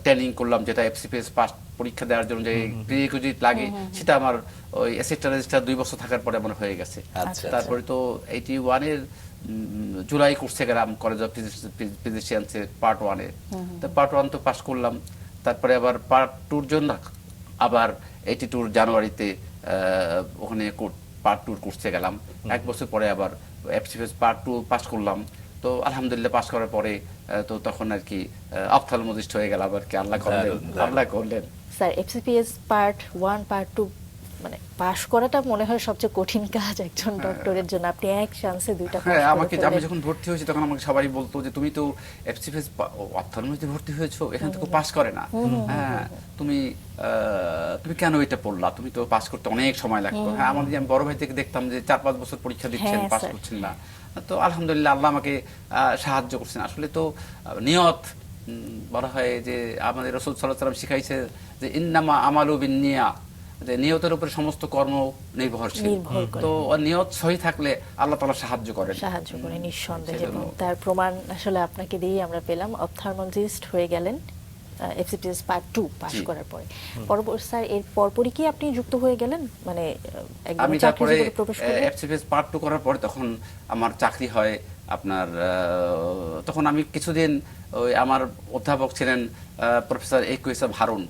ট্রেনিং করলাম, যেটা এফসিপিএস পাস পরীক্ষা দেওয়ার জন্য যে প্রিরিকুইজিট লাগে, সেটা আমার ওই অ্যাসিস্ট্যান্ট রেজিস্ট্রার 2 বছর থাকার পরে আমার হয়ে গেছে। আচ্ছা। তারপরে তো 81-এর জুলাই কোর্সে গেলাম কলেজ অফ ফিজিশিয়ান্সের পার্ট 1-এ। তো পার্ট 1 তো পাস করলাম। তারপরে আবার পার্ট 2-র জন্য আবার 82 জানুয়ারিতে ওখানে পার্ট 2 কোর্সে গেলাম। 1 বছর পরে আবার এফসিপিএস পার্ট 2 পাস করলাম। তো আলহামদুলিল্লাহ পাস করার পরে তো তখন আর কি অপথ্যালমোলজিস্ট হয়ে গেলাম আর কি। আল্লাহ করলেন। স্যার, এফসিপিএস পার্ট 1 পার্ট 2 মানে পাশ করাটা মনে হয় সবচেয়ে কঠিন কাজ একজন ডক্টরের জন্য। আপনি এক চান্সে দুইটা পাস হ্যাঁ, করে আমি যখন ভর্তি হয়েছি তখন আমাকে সবাই বলতো যে তুমি তো এফসিপিএস অপথ্যালমোলজিতে ভর্তি হয়েছো, এখানে তো পাস করে না, হ্যাঁ তুমি কেন এটা পড়লা, তুমি তো পাস করতে অনেক সময় লাগতো। হ্যাঁ, আমি বড় ভাই থেকে দেখতাম যে 4-5 বছর পরীক্ষা দিচ্ছেন, হ্যাঁ, পাস স্যার। করছেন না। তো আলহামদুলিল্লাহ আল্লাহ আমাকে সাহায্য করছেন। আসলে তো নিয়ত বলা হয় যে আমাদের রাসূল সাল্লাল্লাহু আলাইহি ওয়াসাল্লাম শিখাইছে যে ইন্নামা আমালু বিন্নিয়াত, যে নিয়তের উপরে সমস্ত কর্ম নির্ভরশীল। তো নিয়ত সহি থাকলে আল্লাহ তাআলা সাহায্য করে নিঃসন্দেহে। এবং তার প্রমাণ আসলে আপনাকে দিয়েই আমরা পেলাম। অপথ্যালমোলজিস্ট হয়ে গেলেন এফসিপিএস পার্ট 2 পাস করার পরে। পরবর্তী স্যার এর পরপরই কি আপনি যুক্ত হয়ে গেলেন, মানে একদম আমি চাকরি তারপরে জীবনে প্রবেশ করলেন? এফসিপিএস পার্ট 2 করার পরে তখন আমার চাকরি হয় আপনার, তখন আমি কিছুদিন ওই আমার অধ্যাপক ছিলেন প্রফেসর একুয়েসাব হারুন।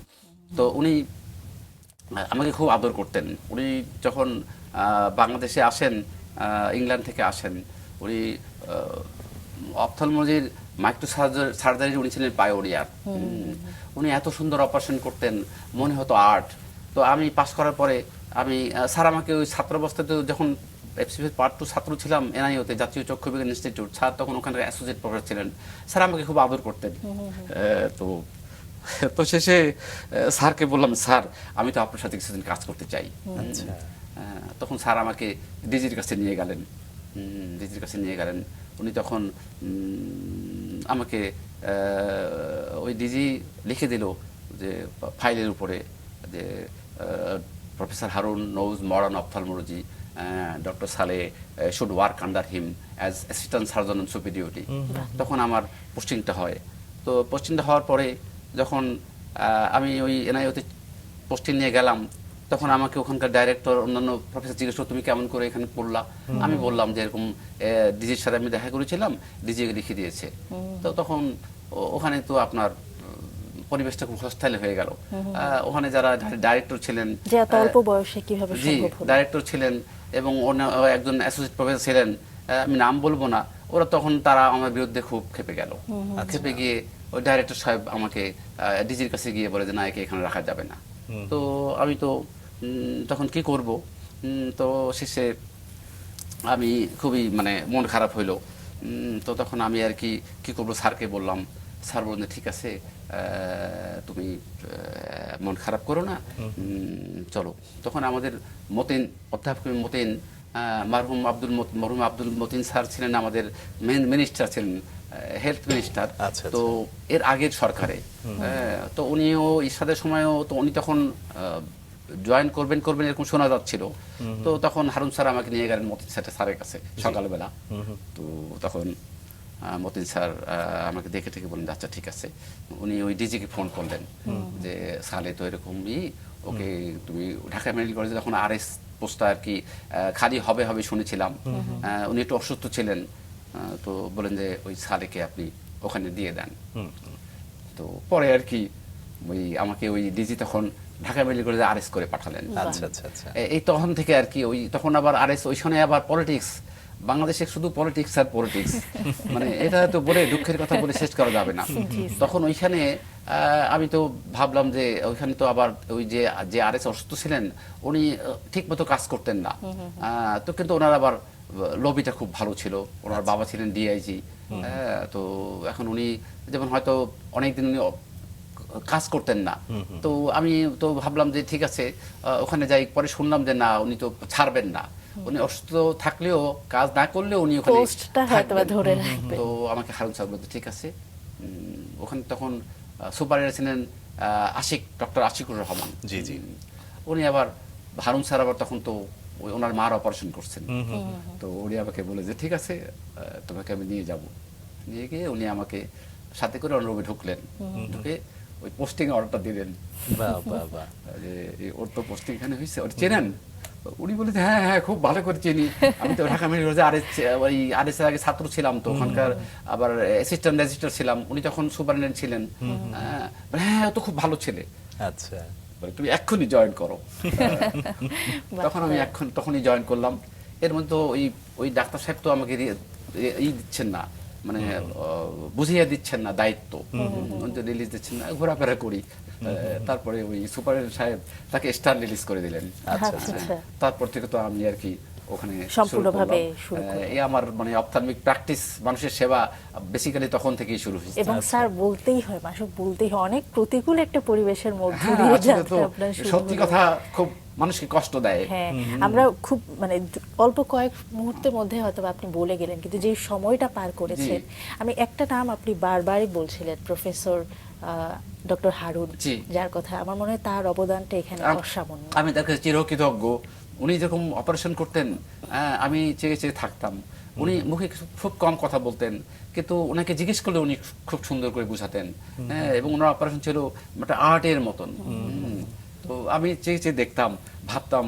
তো উনি আমাকে খুব আদর করতেন। উনি যখন বাংলাদেশে আসেন, ইংল্যান্ড থেকে আসেন, উনি অপথ্যালমোলজির মাইক্রো সার্জারি উনি ছিলেন পায়োনিয়ার। উনি এত সুন্দর অপারেশন করতেন, মনে হতো আর্ট। তো আমি পাস করার পরে আমি স্যার আমাকে ওই ছাত্রাবস্থাতে যখন এফসিপিএস পার্ট 2 ছাত্র ছিলাম এনআইওতে, জাতীয় চক্ষু বিজ্ঞান ইনস্টিটিউট, স্যার তখন ওখানকার অ্যাসোসিয়েট প্রফেসর ছিলেন। স্যার আমাকে খুব আদর করতেন। তো শেষে স্যারকে বললাম, স্যার আমি তো আপনার সাথে কিছুদিন কাজ করতে চাই। তখন স্যার আমাকে ডিজির কাছে নিয়ে গেলেন। উনি তখন আমাকে ওই ডিজি লিখে দিল যে ফাইলের উপরে যে professor Harun knows modern ophthalmology, doctor Saleh should work under him as assistant surgeon on superiority. তখন আমার পোস্টিংটা হয়। তো পোস্টিংটা হওয়ার পরে যখন আমি ওই এনআইওতে পোস্টিং নিয়ে গেলাম, তখন আমাকে ওখানকার ডাইরেক্টর অন্যান্য প্রফেসর জিজ্ঞেস করলো তুমি কেমন করে এখানে পড়লা। আমি বললাম যে এরকম ডিজির সাথে আমি দেখা করেছিলাম, ডিজি লিখে দিয়েছে। তো তখন ওখানে তো আপনার পরিবেশটা খুব হস্টাইল হয়ে গেল। ওখানে যারা ডাইরেক্টর ছিলেন, যে এত অল্প বয়সে কিভাবে সম্ভব হলো? ডাইরেক্টর ছিলেন এবং একজন অ্যাসোসিয়েট প্রফেসর ছিলেন, আমি নাম বলবো না, ওরা তখন তারা আমার বিরুদ্ধে খুব খেপে গেল। খেপে গিয়ে ওই ডাইরেক্টর সাহেব আমাকে ডিজির কাছে গিয়ে বলে যে না, একে এখানে রাখা যাবে না। তো আমি তো তখন কি করব? তো শেষে আমি খুবই মানে মন খারাপ হইলো। তো তখন আমি আর কি করবো, স্যারকে বললাম। স্যার বললেন ঠিক আছে, তুমি মন খারাপ করো না, চলো। তখন আমাদের অধ্যাপক মতিন, মরহুম আব্দুল মতিন স্যার ছিলেন আমাদের মিনিস্টার, ছিলেন হেলথ মিনিস্টার। তো এর আগের সরকারে তো উনিও ইরশাদের সময়ও তো উনি তখন জয়েন করবেন এরকম শোনা যাচ্ছিল। তো তখন হারুন স্যার আমাকে নিয়ে গেলেন মতিন স্যারের কাছে সকালবেলা। তো তখন মতিন স্যার আমাকে দেখে বললেন আচ্ছা ঠিক আছে। উনি ওই ডিজিকে ফোন করলেন যে সালে তো এরকমই, ওকে তুমি ঢাকা মেডিকেল কলেজে যখন আরএস পোস্টটা আর কি খালি হবে শুনেছিলাম, উনি একটু অসুস্থ ছিলেন। তো বলেন যে ওই সালেকে আপনি ওখানে দিয়ে দেন। তো পরে আর কি ওই আমাকে ওই ডিজি তখন ঢাকা মেডিকেল কলেজে আরএস করে পাঠালেন। এই তখন থেকে আর কি ওই তখন আবার আরএস, ওই সময় আবার পলিটিক্স, বাংলাদেশে শুধু পলিটিক্স আর পলিটিক্স, মানে এটা তো বলে দুঃখের কথা বলে শেষ করা যাবে না। তখন ওইখানে আমি তো ভাবলাম যে ওইখানে তো আবার ওই যে আরএস অসুস্থ ছিলেন উনি ঠিক মতো কাজ করতেন না। তো কিন্তু ওনার আবার লবিটা খুব ভালো ছিল, ওনার বাবা ছিলেন ডিআইজি। তো এখন উনি যেমন হয়তো অনেকদিন উনি কাজ করতেন না, তো আমি তো ভাবলাম যে ঠিক আছে ওখানে যাই। পরে শুনলাম যে না, উনি তো ছাড়বেন না, উনি অসুস্থ থাকলেও কাজ না করলেও উনি ওখানে পোস্টটা হয়তো বা থাকবেন। ধরে রাখবে। তো আমাকে হারুন স্যার বলতে ঠিক আছে। ওখানে তখন সুপারিনটেন্ডেন্ট ছিলেন ডক্টর আশিকুর রহমান। জি, জি। উনি আবার হারুন স্যার আবার তখন তো ওনার মার অপারেশন করছেন। তো উনি আমাকে বলে যে ঠিক আছে তোমাকে আমি নিয়ে যাব। নিয়ে গিয়ে উনি আমাকে সাথে করে ওনার রুমে ঢুকলেন, ঢুকে ওই পোস্টিং অর্ডারটা দিলেন বাহ বাহ বাহ। যে ওর তো পোস্টিং এখানে হয়েছে, ওর চেনেন? উনি বলে যে হ্যাঁ হ্যাঁ খুব ভালো করে চিনি, আমি তো ঢাকা মেডিকেল কলেজে আরএস এর আগে ছাত্র ছিলাম, তো ওখানকার আবার অ্যাসিস্ট্যান্ট রেজিস্ট্রার ছিলাম। উনি তখন সুপারিনটেন্ডেন্ট ছিলেন। হ্যাঁ ও তো খুব ভালো ছেলে, আচ্ছা, বলে তুমি এক্ষুনি জয়েন করো। তখন আমি তখনই জয়েন করলাম। এর মধ্যে তো ওই ডাক্তার সাহেব তো আমাকে দিচ্ছেন না, মানে বুঝিয়ে দিচ্ছেন না দায়িত্ব, রিলিজ দিচ্ছেন না, ঘোরাফেরা করি। তারপরে ওই সুপারিনটেন্ডেন্ট সাহেব তাকে স্টার রিলিজ করে দিলেন। আচ্ছা, আচ্ছা। তারপর থেকে তো আমি আর কি ওখানে সম্পূর্ণভাবে শুরু করলাম। এই আমার মানে অপথ্যালমিক প্র্যাকটিস, মানুষের সেবা বেসিক্যালি তখন থেকেই শুরু হয়েছে। এবং স্যার বলতেই হয়, মাসুক বলতেই হয়, অনেক প্রতিকূল একটা পরিবেশের মধ্যে হ্যাঁ, দিয়ে আসলে তো যাত্রা আপনার শুরু সত্যি হলো। কথা খুব মানুষকে কষ্ট দেয়। হ্যাঁ, আমরা খুব মানে অল্প কয়েক মুহূর্তের মধ্যে হয়তো আপনি বলে গেলেন, কিন্তু যে সময়টা পার করেছেন, আমি একটা নাম আপনি বারবারই বলছিলেন, প্রফেসর ডক্টর হারুন, জি। যার কথা আমার মনে হয় তার অবদানটা এখানে অসামান্য। আমি তার কাছে চিরকৃতজ্ঞ। উনি যখন অপারেশন করতেন আমি চেয়ে চেয়ে থাকতাম। উনি মুখে খুব কম কথা বলতেন, কিন্তু ওনাকে জিজ্ঞেস করলে উনি খুব সুন্দর করে বুঝাতেন। এবং ওনার অপারেশন ছিল একটা আর্টের মতন। তো আমি চেয়ে চেয়ে দেখতাম, ভাবতাম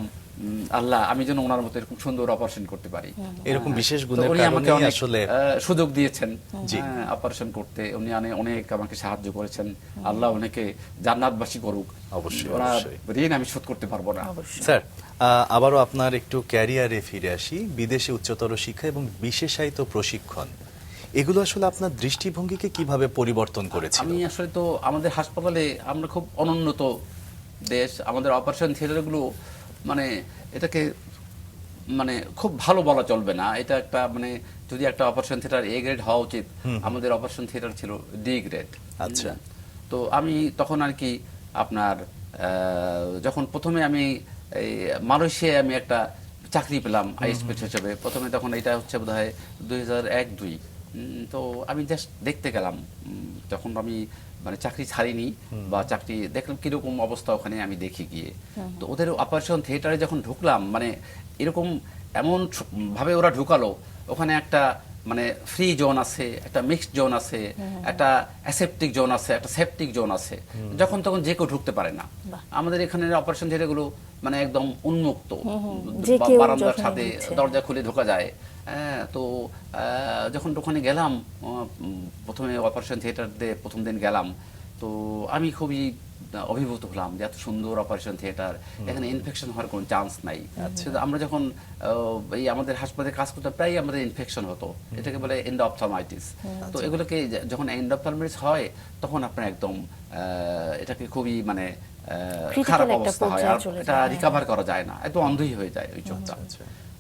আল্লাহ আমি যেন ওনার মতো এরকম সুন্দর অপারেশন করতে পারি। এরকম বিশেষ তো গুণের উনি আমাকে কারণেই অনেক আসলে সুযোগ দিয়েছেন জি। অপারেশন করতে। উনি অনেক আমাকে সাহায্য করেছেন। আল্লাহ ওনাকে জান্নাতবাসী করুক। অবশ্যই, ওনার অবশ্যই। ঋণ আমি শোধ করতে পারবো না। স্যার, আবারও আপনার একটু ক্যারিয়ারে ফিরে আসি। বিদেশে উচ্চতর শিক্ষা এবং বিশেষায়িত প্রশিক্ষণ, এগুলো আসলে আপনার দৃষ্টিভঙ্গিকে কিভাবে পরিবর্তন করেছিল? আমি আসলে তো আমাদের হাসপাতালে আমরা খুব অনুন্নত দেশ, আমাদের অপারেশন থিয়েটারগুলো মানে এটাকে মানে খুব ভালো বলা চলবে না। এটা একটা মানে যদি একটা অপারেশন থিয়েটার এ গ্রেড হওয়া উচিত, আমাদের অপারেশন থিয়েটার ছিল ডি গ্রেড। আচ্ছা। তো আমি তখন আর কি আপনার যখন প্রথমে আমি এই মালয়েশিয়ায় আমি একটা চাকরি পেলাম আইএসপি হিসেবে। প্রথমে তখন এটা হচ্ছে বোধহয় 2001-2। তো আমি জাস্ট দেখতে গেলাম, তখন আমি মানে চাকরি ছাড়িনি বা চাকরি দেখলাম কিরকম অবস্থা ওখানে আমি দেখি গিয়ে। তো ওদের অপারেশন থিয়েটারে যখন ঢুকলাম, মানে এরকম এমন ভাবে ওরা ঢুকালো, ওখানে একটা মানে ফ্রি জোন আছে, একটা মিক্সড জোন আছে, একটা অ্যাসেপ্টিক জোন আছে, একটা সেপটিক জোন আছে, যখন তখন যে কেউ ঢুকতে পারে না। আমাদের এখানে অপারেশন থিয়েটারগুলো মানে একদম উন্মুক্ত, যে কেউ বারান্দার যখনই সাথে ঢুকছে। দরজা খুলে ঢোকা যায়। তো যখন ওখানে গেলাম, প্রথমে অপারেশন থিয়েটার দিয়ে প্রথম দিন গেলাম, তো আমি খুবই অভিভূত হলাম যে এত সুন্দর অপারেশন থিয়েটার, এখানে ইনফেকশন হওয়ার কোনো চান্স নাই। কিন্তু আমরা যখন এই আমাদের হাসপাতালে কাজ করতে প্রায় আমাদের ইনফেকশন হতো, এটাকে বলে এন্ডোপথালমাইটিস। তো এগুলোকে যখন এন্ডোপথালমাইটিস হয় তখন আপনার একদম এটাকে খুবই মানে খারাপ একটা অবস্থা হয়, আর পর্যায়ে চলে এটা যায়। রিকভার করা যায় না, একদম অন্ধই হয়ে যায় ওই চোখটা।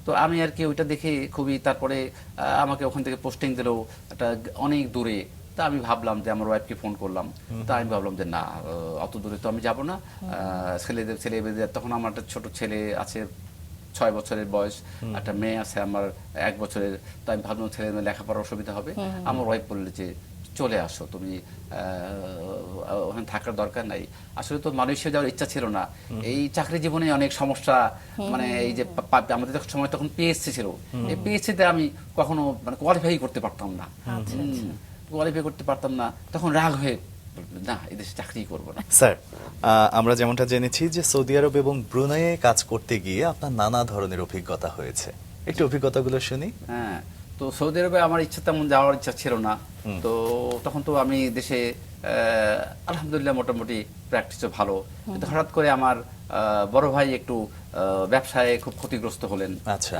তো আমি আর কি ওইটা দেখে খুবই, তারপরে আমাকে ওখান থেকে পোস্টিং দিলো একটা অনেক দূরে। তা আমি ভাবলাম যে আমার ওয়াইফকে ফোন করলাম, তা আমি ভাবলাম যে না অত দূরে তো আমি যাব না। ছেলেদের তখন আমার একটা ছোট ছেলে আছে 6 বছরের বয়স, একটা মেয়ে আছে আমার 1 বছরের। তো আমি ভাবলাম ছেলে মেয়ে লেখাপড়ার অসুবিধা হবে। আমার ওয়াইফ বললে যে চলে আসো তুমি, ওখানে থাকার দরকার নাই। আসলে তো মালয়েশিয়া যাওয়ার ইচ্ছা ছিল না। এই চাকরি জীবনে অনেক সমস্যা, মানে এই যে আমাদের সময় তখন পিএসসি ছিল, এই পিএসসিতে আমি কখনো মানে কোয়ালিফাই করতে পারতাম না, কোয়ালিফাই করতে পারতাম না। তখন রাগ হয়ে না, এদেশে চাকরি করবো না। স্যার, আমরা যেমনটা জেনেছি যে সৌদি আরব এবং ব্রুনাইয়ে কাজ করতে গিয়ে আপনার নানা ধরনের অভিজ্ঞতা হয়েছে, একটু অভিজ্ঞতাগুলো শুনি। হ্যাঁ, তো সৌদি আরবে আমার ইচ্ছা তেমন যাওয়ার ইচ্ছা ছিল না। তো তখন তো আমি দেশে আলহামদুলিল্লাহ মোটামুটি প্র্যাকটিসও ভালো, কিন্তু হঠাৎ করে আমার বড় ভাই একটু ব্যবসায় খুব ক্ষতিগ্রস্ত হলেন। আচ্ছা।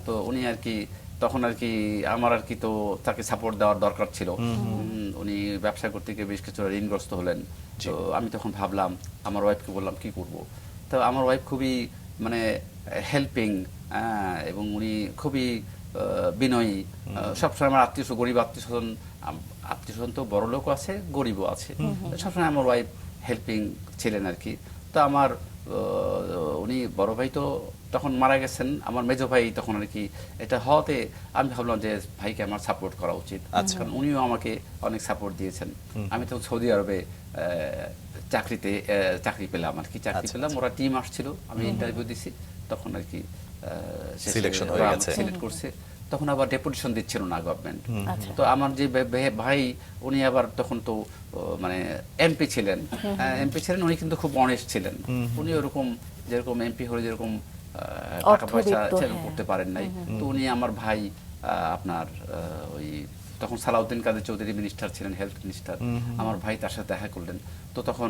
তো উনি আর কি তখন আর কি আমার আর কি তো তাকে সাপোর্ট দেওয়ার দরকার ছিল। উনি ব্যবসা করতে গিয়ে বেশ কিছু ঋণগ্রস্ত হলেন। তো আমি তখন ভাবলাম, আমার ওয়াইফকে বললাম কি করব। তো আমার ওয়াইফ খুবই মানে হেল্পিং, এবং উনি খুবই বিনয়ী। সবসময় আমার গরিব আত্মীয় স্বজন তো বড় লোকও আছে, গরিবও আছে, সবসময় আমার ওয়াইফ হেল্পিং ছিলেন আর কি। তো আমার উনি বড় ভাই তো তখন মারা গেছেন, আমার মেজো ভাই তখন আর কি এটা হওয়াতে আমি ভাবলাম যে ভাইকে আমার সাপোর্ট করা উচিত, কারণ উনিও আমাকে অনেক সাপোর্ট দিয়েছেন। আমি তো সৌদি আরবে চাকরি পেলাম আর কি, চাকরি পেলাম, ওরা টিম আসছিল, আমি ইন্টারভিউ দিছি, তখন আর কি সিলেকশন হয়ে গেছে, সিলেক্ট করছে। তখন আবার ডেপুটেশন দিচ্ছিল না গভর্নমেন্ট। তো আমার যে ভাই উনি আবার তখন তো মানে এমপি ছিলেন, উনি কিন্তু খুব অনেস্ট ছিলেন। উনি ওরকম যেরকম এমপি হলে যেরকম টাকা পয়সা করতে পারেন নাই। তো উনি আমার ভাই আপনার ওই তখন সালাউদ্দিন কাদের চৌধুরী মিনিস্টার ছিলেন, হেলথ মিনিস্টার, আমার ভাই তার সাথে দেখা করলেন। তো তখন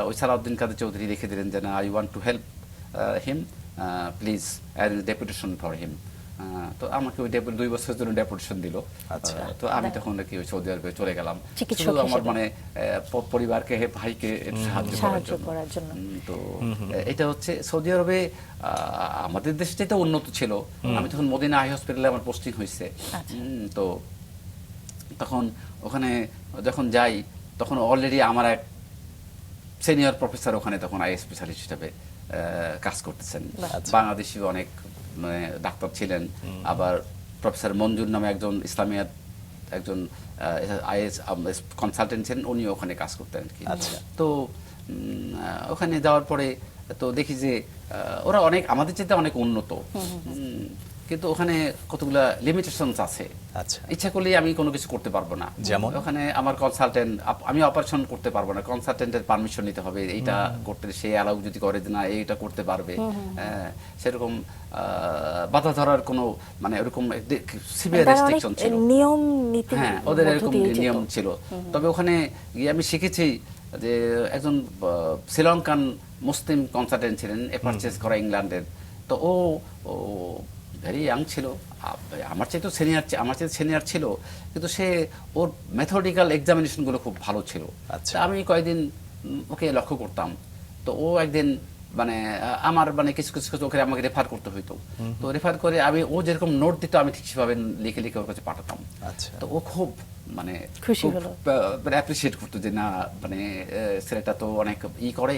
ওই সালাউদ্দিন কাদের চৌধুরী লিখে দিলেন যে না, I want to help him, please arrange deputation for him. তো আমাকে ওই 2 বছরের জন্য ডেপুটেশন দিল। তো আমি তখন নাকি ওই সৌদি আরবে চলে গেলাম, শুধু আমার মানে পরিবারকে, ভাইকে সাহায্য করার জন্য। তো এটা হচ্ছে সৌদি আরবে আমাদের দেশে যেটা উন্নত ছিল, আমি তখন মদিনা আই হসপিটালে আমার পোস্টিং হয়েছে। তো তখন ওখানে যখন যাই, তখন অলরেডি আমার এক সিনিয়র প্রফেসর ওখানে তখন আই স্পেশালিস্ট হিসেবে কাজ করতেছেন। বাংলাদেশি অনেক মানে ডাক্তার ছিলেন, আবার প্রফেসর মঞ্জুর নামে একজন ইসলামিয়াত একজন আইএস কনসালটেন্ট ছিলেন, উনি ওখানে কাজ করতেন আর কি। তো ওখানে যাওয়ার পরে তো দেখি যে ওরা অনেক আমাদের চেয়ে অনেক উন্নত, কিন্তু ওখানে কতগুলা লিমিটেশনস আছে। ইচ্ছা করলে আমি কোনো কিছু করতে পারবো না, যেমন ওখানে আমার কনসালটেন্ট, আমি অপারেশন করতে পারবো না, কনসালটেন্টের পারমিশন নিতে হবে, এইটা করতে সে অ্যালাউ যদি করে না এইটা করতে পারবে, সেরকম বাধা ধরার কোনো মানে এরকম সিভিয়ার রেস্ট্রিকশন ছিল, নিয়ম নীতি, হ্যাঁ ওদের এরকম নিয়ম ছিল। তবে ওখানে গিয়ে আমি শিখেছি যে একজন শ্রীলঙ্কান মুসলিম কনসালটেন্ট ছিলেন, পারচেজ করা ইংল্যান্ডের। তো ও ভেরি ইয়াং ছিল, আমার চেয়ে সিনিয়র ছিল, কিন্তু সে ওর মেথডিক্যাল এক্সামিনেশনগুলো খুব ভালো ছিল। আমি কয়েকদিন ওকে লক্ষ্য করতাম। তো ও একদিন মানে আমার মানে কিছু ওকে আমাকে রেফার করতে হইতো। তো রেফার করে ও যেরকম নোট দিত আমি ঠিক সেভাবে লিখে ওর কাছে পাঠাতাম। তো ও খুব মানে অ্যাপ্রিসিয়েট করতো যে না মানে ছেলেটা তো অনেক করে।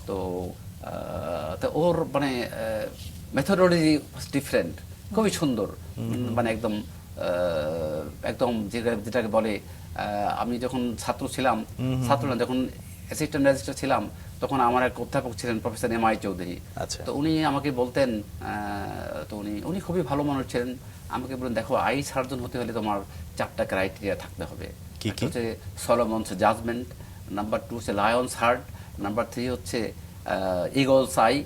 তো ওর মানে মেথোডোলজি ডিফারেন্ট, খুবই সুন্দর, মানে একদম যেটাকে বলে, আমি যখন ছাত্র না যখন অ্যাসিস্ট্যান্ট রেজিস্ট্রার ছিলাম, তখন আমার এক অধ্যাপক ছিলেন প্রফেসর এম আই চৌধুরী। তো উনি আমাকে বলতেন, তো উনি খুবই ভালো মানুষ ছিলেন, আমাকে বলেন দেখো আই সার্জন হতে হলে তোমার 4টা ক্রাইটেরিয়া থাকতে হবে। হচ্ছে সলোমনস জাজমেন্ট, নাম্বার 2 হচ্ছে লায়ন্স হার্ট, নাম্বার 3 হচ্ছে ইগলস আই,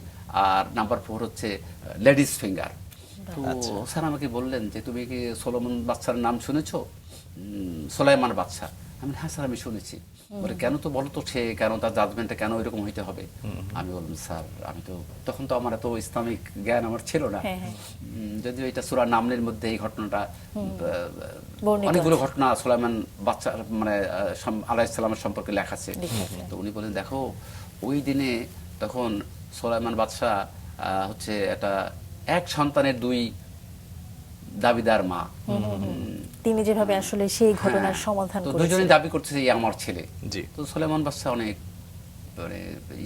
আর নাম্বার 4 হচ্ছে লেডিস ফিঙ্গার। তো স্যার আমাকে বললেন যে তুমি কি সলোমন বাদশার নাম শুনেছো, সোলাইমান বাদশা? আমি হ্যাঁ স্যার আমি শুনেছি। বলে কেন, তো বলো তো সে কেন, তার জাজমেন্টটা কেন এরকম হইতে হবে? আমি বললাম স্যার আমি তো তখন তো আমার এত ইসলামিক জ্ঞান আমার ছিল না, যদিও এটা সূরা নামলের মধ্যে এই ঘটনাটা, অনেকগুলো ঘটনা সুলাইমান বাদশা মানে আলাইহিস সালামের সম্পর্কে লেখা আছে। তো উনি বলেন দেখো ওই দিনে তখন সুলাইমান বাদশা হচ্ছে এক সন্তানের 2 দাবিদার মা, তিনি যেভাবে আসলে সেই ঘটনার সমাধান করেছেন, দুজনেই দাবি করতেছে এই আমার ছেলে। তো সুলাইমান বাদশা অনেক মানে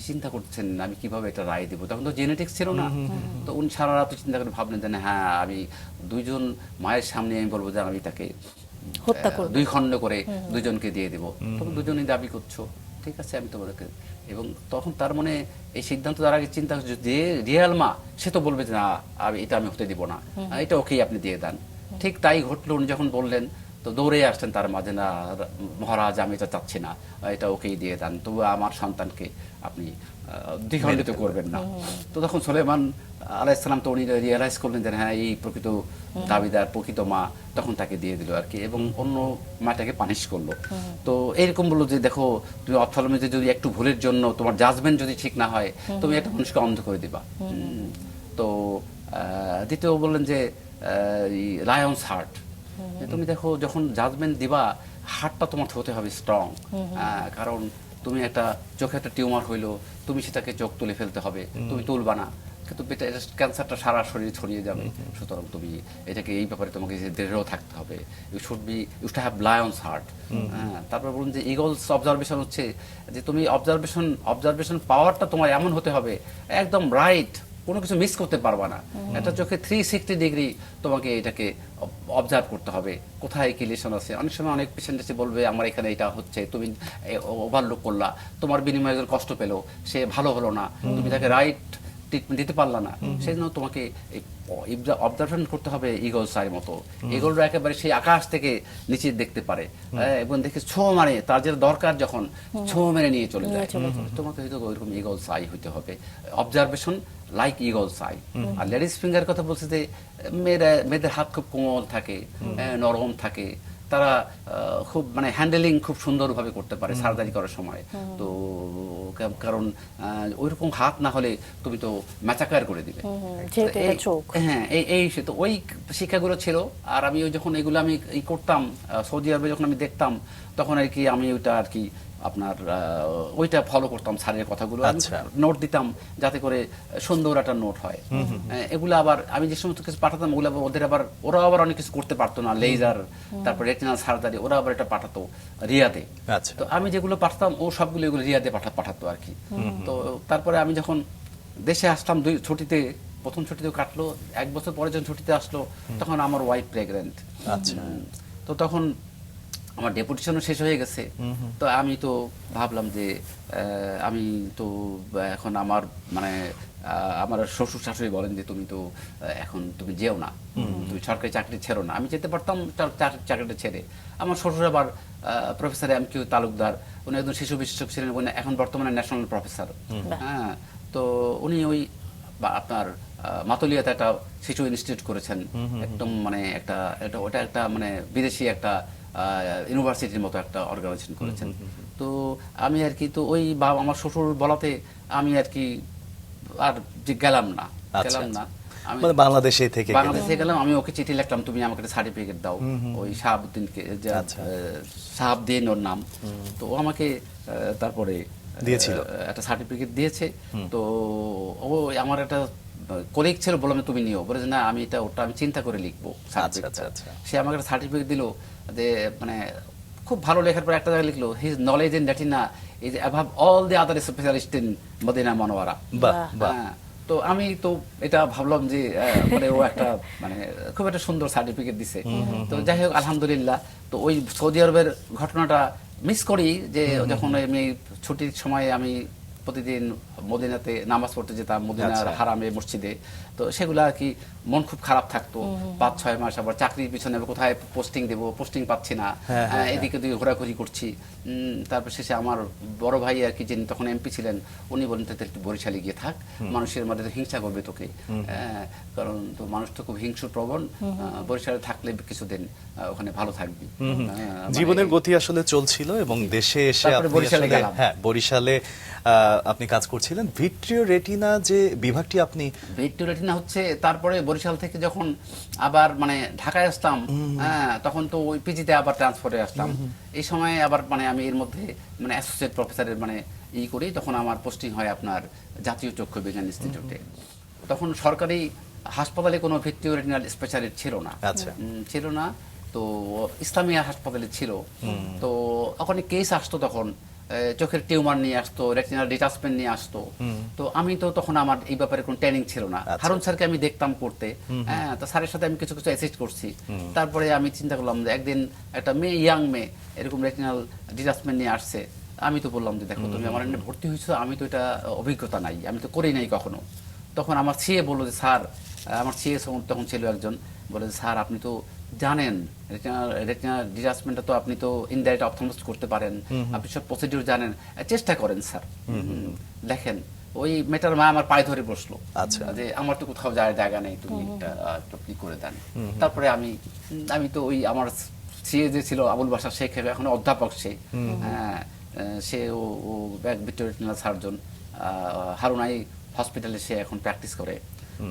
চিন্তা করছেন আমি কিভাবে এটা রায় দেবো, তখন তো জেনেটিক্স ছিল না। তো উনি সারা রাত চিন্তা করে ভাবলেন যে হ্যাঁ আমি 2জন মায়ের সামনে আমি বলবো যে আমি তাকে হত্যা করব, 2 খণ্ড করে 2জনকে দিয়ে দেবো। তখন 2জনই দাবি করছো, ঠিক আছে আমি তোমাদেরকে। এবং তখন তার মনে এই সিদ্ধান্ত তার আগে চিন্তা হচ্ছে যে রিয়াল মা সে তো বলবে যে না এটা আমি হতে দিব না, এটা ওকেই আপনি দিয়ে দেন। ঠিক তাই ঘটলো, উনি যখন বললেন তো দৌড়ে আসছেন তার মাঝে, না মহারাজ আমি এটা চাচ্ছি না, এটা ওকেই দিয়ে দেন, তবু আমার সন্তানকে আপনি দ্বিখণ্ডিত করবেন না। তো তখন সুলাইমান আলাইহিস সালাম তো উনি রিয়েলাইজ করলেন যে হ্যাঁ এই প্রকৃত দাবিদার, প্রকৃত মা, তখন তাকে দিয়ে দিল আর কি, এবং অন্য মাটাকে পানিশ করলো। তো এরকম বললো যে দেখো তুমি অপথলমিতে যদি একটু ভুলের জন্য তোমার জাজমেন্ট যদি ঠিক না হয় তুমি একটা মানুষকে অন্ধ করে দিবা। তো দ্বিতীয় বললেন যে লায়ন্স হার্ট। তুমি দেখো যখন জাজমেন্ট দিবা হার্টটা তোমার হতে হবে স্ট্রং, কারণ তুমি একটা চোখে একটা টিউমার হইলো, তুমি সেটাকে চোখ তুলে ফেলতে হবে, তুমি তুলবা না, কিন্তু ক্যান্সারটা সারা শরীরে ছড়িয়ে যাবে, সুতরাং তুমি এটাকে এই ব্যাপারে তোমাকে দৃঢ় থাকতে হবে। You should have lion's heart. তারপর বলুন যে ইগলস অবজারভেশন হচ্ছে যে তুমি অবজারভেশন পাওয়ারটা তোমার এমন হতে হবে একদম রাইট, কোনো কিছু মিস করতে পারবা না। একটা চোখে 360 ডিগ্রি তোমাকে এটাকে অবজার্ভ করতে হবে, কোথায় কি লেশন আছে। অনেক সময় অনেক পেশেন্ট এসে বলবে আমার এখানে এটা হচ্ছে, তুমি ওভারলুক করলা, তোমার বিনিময়ে একজন কষ্ট পেলো, সে ভালো হলো না, তুমি তাকে রাইট ট্রিটমেন্ট দিতে পারলা না, সেই জন্য তোমাকে অবজারভেশন করতে হবে ইগলস আইয়ের মতো। ইগলরা একেবারে সেই আকাশ থেকে নিচে দেখতে পারে এবং দেখে ছো মারে, তার যেটা দরকার যখন ছো মেরে নিয়ে চলে যায়। তোমাকে হয়তো ওইরকম ইগলস আই হইতে হবে, অবজারভেশন লাইক ইগলস আই। আর লেডিস ফিঙ্গার কথা বলছে যে মেয়েদের হাত খুব কোমল থাকে, নরম থাকে, তারা খুব মানে হ্যান্ডেলিং খুব সুন্দরভাবে করতে পারে সার্জারি করার সময়। তো কারণ ওইরকম হাত না হলে তুমি তো ম্যাচাকার করে দিবে। হ্যাঁ, এই তো ওই শিক্ষাগুলো ছিল। আর আমি ওই যখন এগুলো আমি করতাম সৌদি আরবে, যখন আমি দেখতাম তখন আর কি আমি ওইটা আর কি আপনার ওইটা ফলো করতাম, স্যারের কথাগুলো নোট দিতাম যাতে করে সুন্দর একটা নোট হয়। এগুলো আবার আমি যে সমস্ত কিছু পাঠাতাম ওগুলো ওদের আবার ওরা আবার অনেক কিছু করতে পারতো না, লেজার তারপর রেটিনাল সার্জারি, ওরা আবার এটা পাঠাতো রিয়াদে। তো আমি যেগুলো পাঠাতাম ও সবগুলো এগুলো রিয়াদে পাঠাতো আর কি। তো তারপরে আমি যখন দেশে আসলাম ছুটিতে, প্রথম ছুটিতে কাটলো, 1 বছর পরে যখন ছুটিতে আসলো তখন আমার ওয়াইফ প্রেগনেন্ট। তো তখন আমার ডেপুটেশনও শেষ হয়ে গেছে। তো আমি তো ভাবলাম যে আমি তো এখন আমার মানে আমার শ্বশুর শাশুড়ি বলেন যে তুমি তো এখন তুমি যেও না, তুমি সরকারি চাকরি ছেড়ো না। আমি যেতে পারতাম চাকরিটা ছেড়ে। আমার শ্বশুর আবার প্রফেসর MQ তালুকদার, উনি একজন শিশু বিশেষজ্ঞ ছিলেন, উনি এখন বর্তমানে ন্যাশনাল প্রফেসর। হ্যাঁ, তো উনি ওই আপনার মাতুলিয়াতে একটা শিশু ইনস্টিটিউট করেছেন, একদম মানে ওটা একটা মানে বিদেশি একটা ইউনিভার্সিটির মতো একটা অর্গানাইজেশন করেছেন। তো আমি আর কি তো ওই আমার শ্বশুর বলাতে আমি আর কি আর গেলাম না। আমি বাংলাদেশে গেলাম, আমি ওকে চিঠি লিখলাম তুমি আমাকে একটা সার্টিফিকেট দাও, ওই শাহাবুদ্দিনকে, শাহাবুদ্দিন ওর নাম। তো ও আমাকে তারপরে দিয়েছিল একটা সার্টিফিকেট দিয়েছে। তো ও আমার একটা কলিগ ছিল, বললাম তুমি নিও, বলে যে না আমি ওটা আমি চিন্তা করে লিখবো সার্টিফিকেটটা। সে আমাকে একটা সার্টিফিকেট দিল যে মানে খুব ভালো লেখার পর একটা জায়গায় লিখলো his knowledge in retina is above all the other specialist in Madina Munawara. তো আমি তো এটা ভাবলাম যে মানে ও একটা মানে খুব একটা সুন্দর সার্টিফিকেট দিছে। তো যাই হোক আলহামদুলিল্লাহ। তো ওই সৌদি আরবের ঘটনাটা মিস করি যে যখন আমি ছুটির সময় আমি প্রতিদিন মদিনাতে নামাজ পড়তে যেতাম, মদিনার হারামে মসজিদে। তো সেগুলো আর কি মন খুব খারাপ থাকতো 5-6 মাস। আবার চাকরির পিছনে কোথায় পোস্টিং দেবো, পোস্টিং পাচ্ছি না, এদিকে ওদিকে ঘোরাঘুরি করছি। তারপর শেষে আমার বড় ভাই আর কি, যিনি তখন MP ছিলেন, উনি বলেন তো একটু বরিশালে গিয়ে থাক, মানুষের মধ্যে তো হিংসা করবে তোকে, কারণ তো মানুষ তো খুব হিংস্র প্রবণ, বরিশালে থাকলে কিছুদিন ওখানে ভালো থাকবি। জীবনের গতি আসলে চলছিল এবং দেশে এসে বরিশালে আপনি কাজ করছিলেন। ভিট্রিও রেটিনা যে বিভাগটি, আপনি ভিট্রিও রেটিনা হচ্ছে তারপরে বরিশাল থেকে যখন আবার মানে ঢাকায় আসতাম, তখন তো ওই পিজিতে আবার ট্রান্সফারে আসতাম। এই সময় আবার মানে আমি এর মধ্যে মানে অ্যাসোসিয়েট প্রফেসরের মানে করি, তখন আমার পোস্টিং হয় আপনার জাতীয় চক্ষু বিজ্ঞান ইনস্টিটিউটে। তখন সরকারি হাসপাতালে কোনো ভিট্রিও রেটিনাল স্পেশালিস্ট ছিল না। তো ইসলামিয়া হাসপাতালে ছিল। তো ওখানে কেস আসতো, তখন চোখের টিউমার নিয়ে আসতো, রেটিনাল ডিটাচমেন্ট নিয়ে আসতো। তো আমি তো তখন আমার এই ব্যাপারে কোনো ট্রেনিং ছিল না। হারুন স্যারকে আমি দেখতাম করতে, তো স্যারের সাথে আমি কিছু অ্যাসিস্ট করছি। তারপরে আমি চিন্তা করলাম যে একদিন একটা ইয়াং মেয়ে এরকম রেটিনাল ডিটাচমেন্ট নিয়ে আসছে। আমি তো বললাম যে দেখো তুমি আমার এখানে ভর্তি হয়েছো, আমি তো এটা অভিজ্ঞতা নাই, আমি তো করি নাই কখনো। তখন আমার সিএ বললো যে স্যার, আমার সিএ তখন ছিল একজন, বলে যে স্যার আপনি তো জানেন রেটিনাল ডিটাচমেন্টটা তো আপনি তো ইনডাইরেক্ট অপথলমিস্ট করতে পারেন, আপনি সব প্রসিডিউর জানেন, চেষ্টা করেন স্যার। দেখেন ওই মেটার মা আমার পায়ে ধরে বসলো যে আমার তো কোথাও জায়গা নেই, তুমি এটা কি করে দেন। তারপরে আমি তো ওই আমার সিএ যে ছিল আবুল বাশার শেখ, এখন অধ্যাপক সে ও vitreo retinal surgeon Harun eye হসপিটালে সে এখন প্র্যাকটিস করে।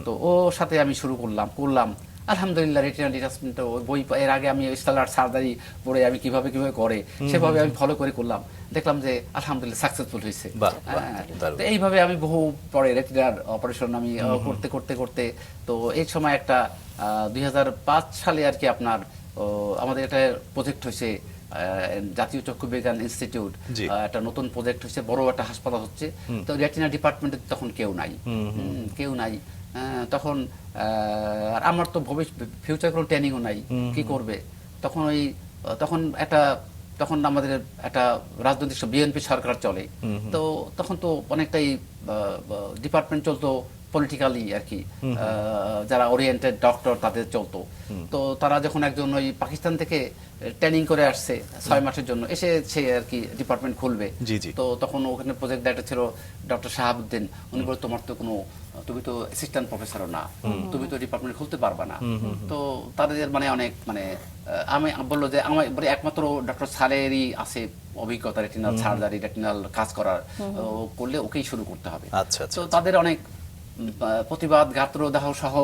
তো ওর সাথে আমি শুরু করলাম। আলহামদুলিল্লাহ রেটিনাল ডিটাচমেন্ট বই এর আগে আমি স্টালার সার্জারি পড়ে আমি কিভাবে করে সেভাবে আমি ফলো করে করলাম, দেখলাম যে আলহামদুলিল্লাহ সাকসেসফুল হয়েছে। বাহ, তো এইভাবে আমি বহু পরে রেটিনার অপারেশন আমি করতে করতে করতে তো এই সময় একটা 2005 সালে আর কি আপনার আমাদের একটা প্রজেক্ট হয়েছে জাতীয় চক্ষু বিজ্ঞান ইনস্টিটিউট, জি। একটা নতুন প্রজেক্ট হচ্ছে, বড় একটা হাসপাতাল হচ্ছে। তো রেটিনা ডিপার্টমেন্টে তখন কেউ নাই, কেউ নাই। তখন আর আমার তো ফিউচার কোনো ট্রেনিংও নাই, কি করবে তখন তখন আমাদের একটা রাজনৈতিক বিএনপি সরকার চলে, তো তখন তো অনেকটাই ডিপার্টমেন্ট চলতো পলিটিক্যালি আর কি, যারা ওরিয়েন্টেড ডক্টর তাদের চলতো। তো তারা যখন একজন ওই পাকিস্তান থেকে ট্রেনিং করে আসছে 6 মাসের জন্য, এসে সে আর কি ডিপার্টমেন্ট খুলবে। জি, জি। তো তখন ওখানে প্রজেক্ট ডাইরেক্টর ছিল ডক্টর শাহাবুদ্দিন। উনি বলে তোমার তো তুমি তো অ্যাসিস্ট্যান্ট প্রফেসরও না, তুমি তো ডিপার্টমেন্ট খুলতে পারবা না। তো তাদের মানে অনেক মানে আমি বললো যে আমার একমাত্র ডক্টর সালেরই আছে অভিজ্ঞতা রেটিনাল সার্জারি, রেটিনাল কাজ করার, করলে ওকেই শুরু করতে হবে। আচ্ছা, আচ্ছা, তো তাদের অনেক প্রতিবাদ গাত্রদাহ সহ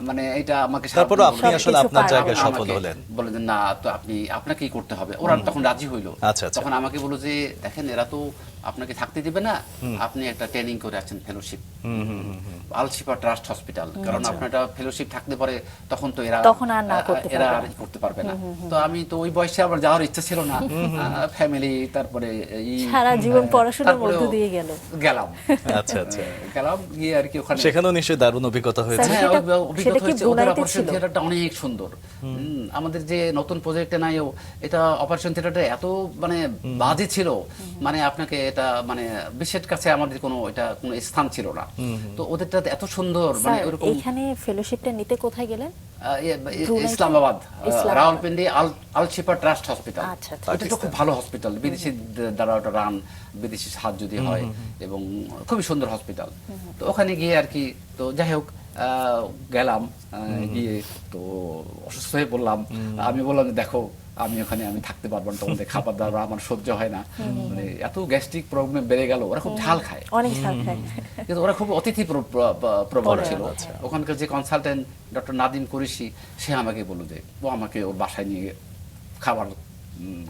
মানে এটা আমাকে তারপরে আপনি আসলে আপনার জায়গায় সফল আমাকে হলেন। বলে যে না, তো আপনাকেই করতে হবে। ওরা তখন রাজি হইলো। আচ্ছা, আচ্ছা। তখন আমাকে বললো যে দেখেন এরা তো আপনাকে থাকতে দিবে না, আপনি একটা ট্রেনিং করে আছেন ফেলোশিপ আল-শিফা ট্রাস্ট হসপিটাল, কারণ আপনার একটা ফেলোশিপ থাকতে পারে, তখন তো এরা তখন আর না করতে এরা পারবে আর করতে পারবে না। তো আমি তো ওই বয়সে আবার যাওয়ার ইচ্ছা ছিল না, ফ্যামিলি তারপরে সারা জীবন পড়াশোনার তারপরেও মধ্যে দিয়ে গেলাম। আচ্ছা, আচ্ছা। গেলাম গিয়ে আর কি ওখানে সেখানেও নিশ্চয়ই দারুণ অভিজ্ঞতা হয়েছে। স্যার, হ্যাঁ, সেটা- অভিজ্ঞতা সেটা কি হয়েছে। ওদের ব্রুনাইতে অপারেশন ছিল? থিয়েটারটা অনেক সুন্দর। আমাদের যে নতুন প্রজেক্টে নাইও এটা অপারেশন থিয়েটারটা এত মানে বাজে ছিল, মানে আপনাকে এটা মানে বিশ্বের কাছে আমাদের কোনো স্থান ছিল না। তো ওদেরটা এত সুন্দর, মানে স্যার, ওরকম এইখানে ফেলোশিপটা নিতে কোথায় গেলেন? ব্রুনাইতে? ইসলামাবাদ, ইসলামাবাদ। Rawalpindi Al-Shifa trust hospital. আচ্ছা, আচ্ছা। এটা তো খুব ভালো হসপিটাল, বিদেশি দ্বারা ওটা রান, বিদেশি সাহায্য যদি হয়, এবং খুবই সুন্দর হসপিটাল। তো ওখানে গিয়ে আর কি, তো যাই হোক গেলাম, গিয়ে তো অসুস্থ হয়ে পড়লাম। আমি বললাম যে দেখো আমি থাকতে পারবো না, তোমাদের খাবার দাবার আমার সহ্য হয় না, মানে এত গ্যাস্ট্রিক প্রবলেম বেড়ে গেল। ওরা খুব ঝাল খায়, অনেক ঝাল খায়। কিন্তু ওরা খুব অতিথি প্রবল ছিল। ওখানকার যে কনসালটেন্ট ডক্টর নাদিম কুরেশি, সে আমাকে বললো যে ও আমাকে ওর বাসায় নিয়ে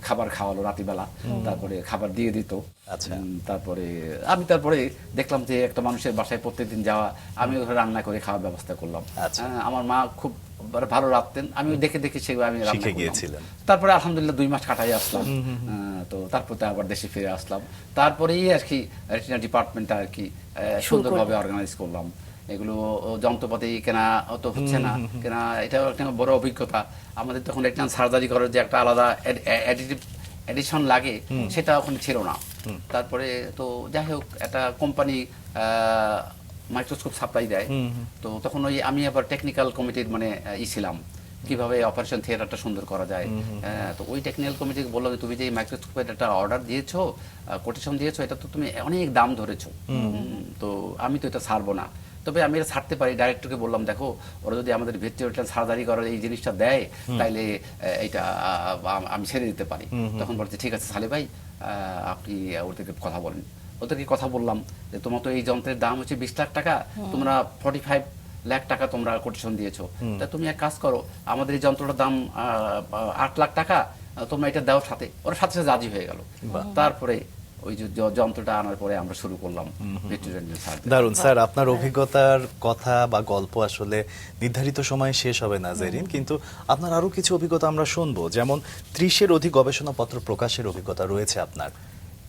খাবার খাওয়ালো রাত্রিবেলা, তারপরে খাবার দিয়ে দিত। আচ্ছা। তারপরে দেখলাম যে একটা মানুষের বাসায় প্রত্যেকদিন যাওয়া, আমি ওখানে রান্না করে খাওয়ার ব্যবস্থা করলাম। আচ্ছা। আমার মা খুব ভালো রাঁধতেন, আমি দেখে দেখে সেগুলো আমি রান্না শিখে করলাম। গিয়েছিলেন। তারপরে আলহামদুলিল্লাহ 2 মাস কাটাই আসলাম। তো তারপরে আবার দেশে ফিরে আসলাম। তারপরেই আর কি রেটিনা ডিপার্টমেন্টটা আর কি সুন্দরভাবে অর্গানাইজ করলাম। এগুলো যন্ত্রপাতি কেনা তো হচ্ছে না, কেনা এটা একটা বড় অভিজ্ঞতা। আমাদের তখন রেটিনাল সার্জারি করার যে একটা আলাদা এডিশন লাগে, সেটা ওখানে ছিল না। তারপরে তো যাই হোক একটা কোম্পানি মাইক্রোস্কোপ সাপ্লাই দেয়, তো তখন আমি আবার টেকনিক্যাল কমিটির মানে ছিলাম, কিভাবে অপারেশন থিয়েটারটা সুন্দর করা যায়। তো ওই টেকনিক্যাল কমিটিকে বললো যে তুমি যে মাইক্রোস্কোপের একটা অর্ডার দিয়েছো, কোটেশন দিয়েছো, এটা তো তুমি অনেক দাম ধরেছো, তো আমি তো এটা ছাড়বো না। তবে আমি এটা ছাড়তে পারি। ডাইরেক্টরকে বললাম দেখো ওরা যদি আমাদের ভেট্রিওরিটাল সার্জারি করার এই জিনিসটা দেয়, তাইলে এটা আমি ছেড়ে দিতে পারি। তখন বলছে ঠিক আছে সালে ভাই, আপনি ওদেরকে কথা বলেন। ওদেরকে কথা বললাম যে তোমার তো এই যন্ত্রের দাম হচ্ছে 20 লাখ টাকা, তোমরা 45 লাখ টাকা তোমরা কোটেশন দিয়েছো, তা তুমি এক কাজ করো, আমাদের এই যন্ত্রটার দাম 8 লাখ টাকা, তোমরা এটা দাও সাথে। ওরা সাথে সাথে রাজি হয়ে গেল। তারপরে ওই যে যন্ত্রটা আনার পরে আমরা শুরু করলাম ভেট্রিওরিটাল সার্জারি। দারুণ স্যার, আপনার অভিজ্ঞতার কথা বা গল্প আসলে নির্ধারিত সময়ে শেষ হবে না জেরিন, কিন্তু আপনার আরো কিছু অভিজ্ঞতা আমরা শুনবো, যেমন 30-এর অধিক গবেষণাপত্র প্রকাশের অভিজ্ঞতা রয়েছে আপনার।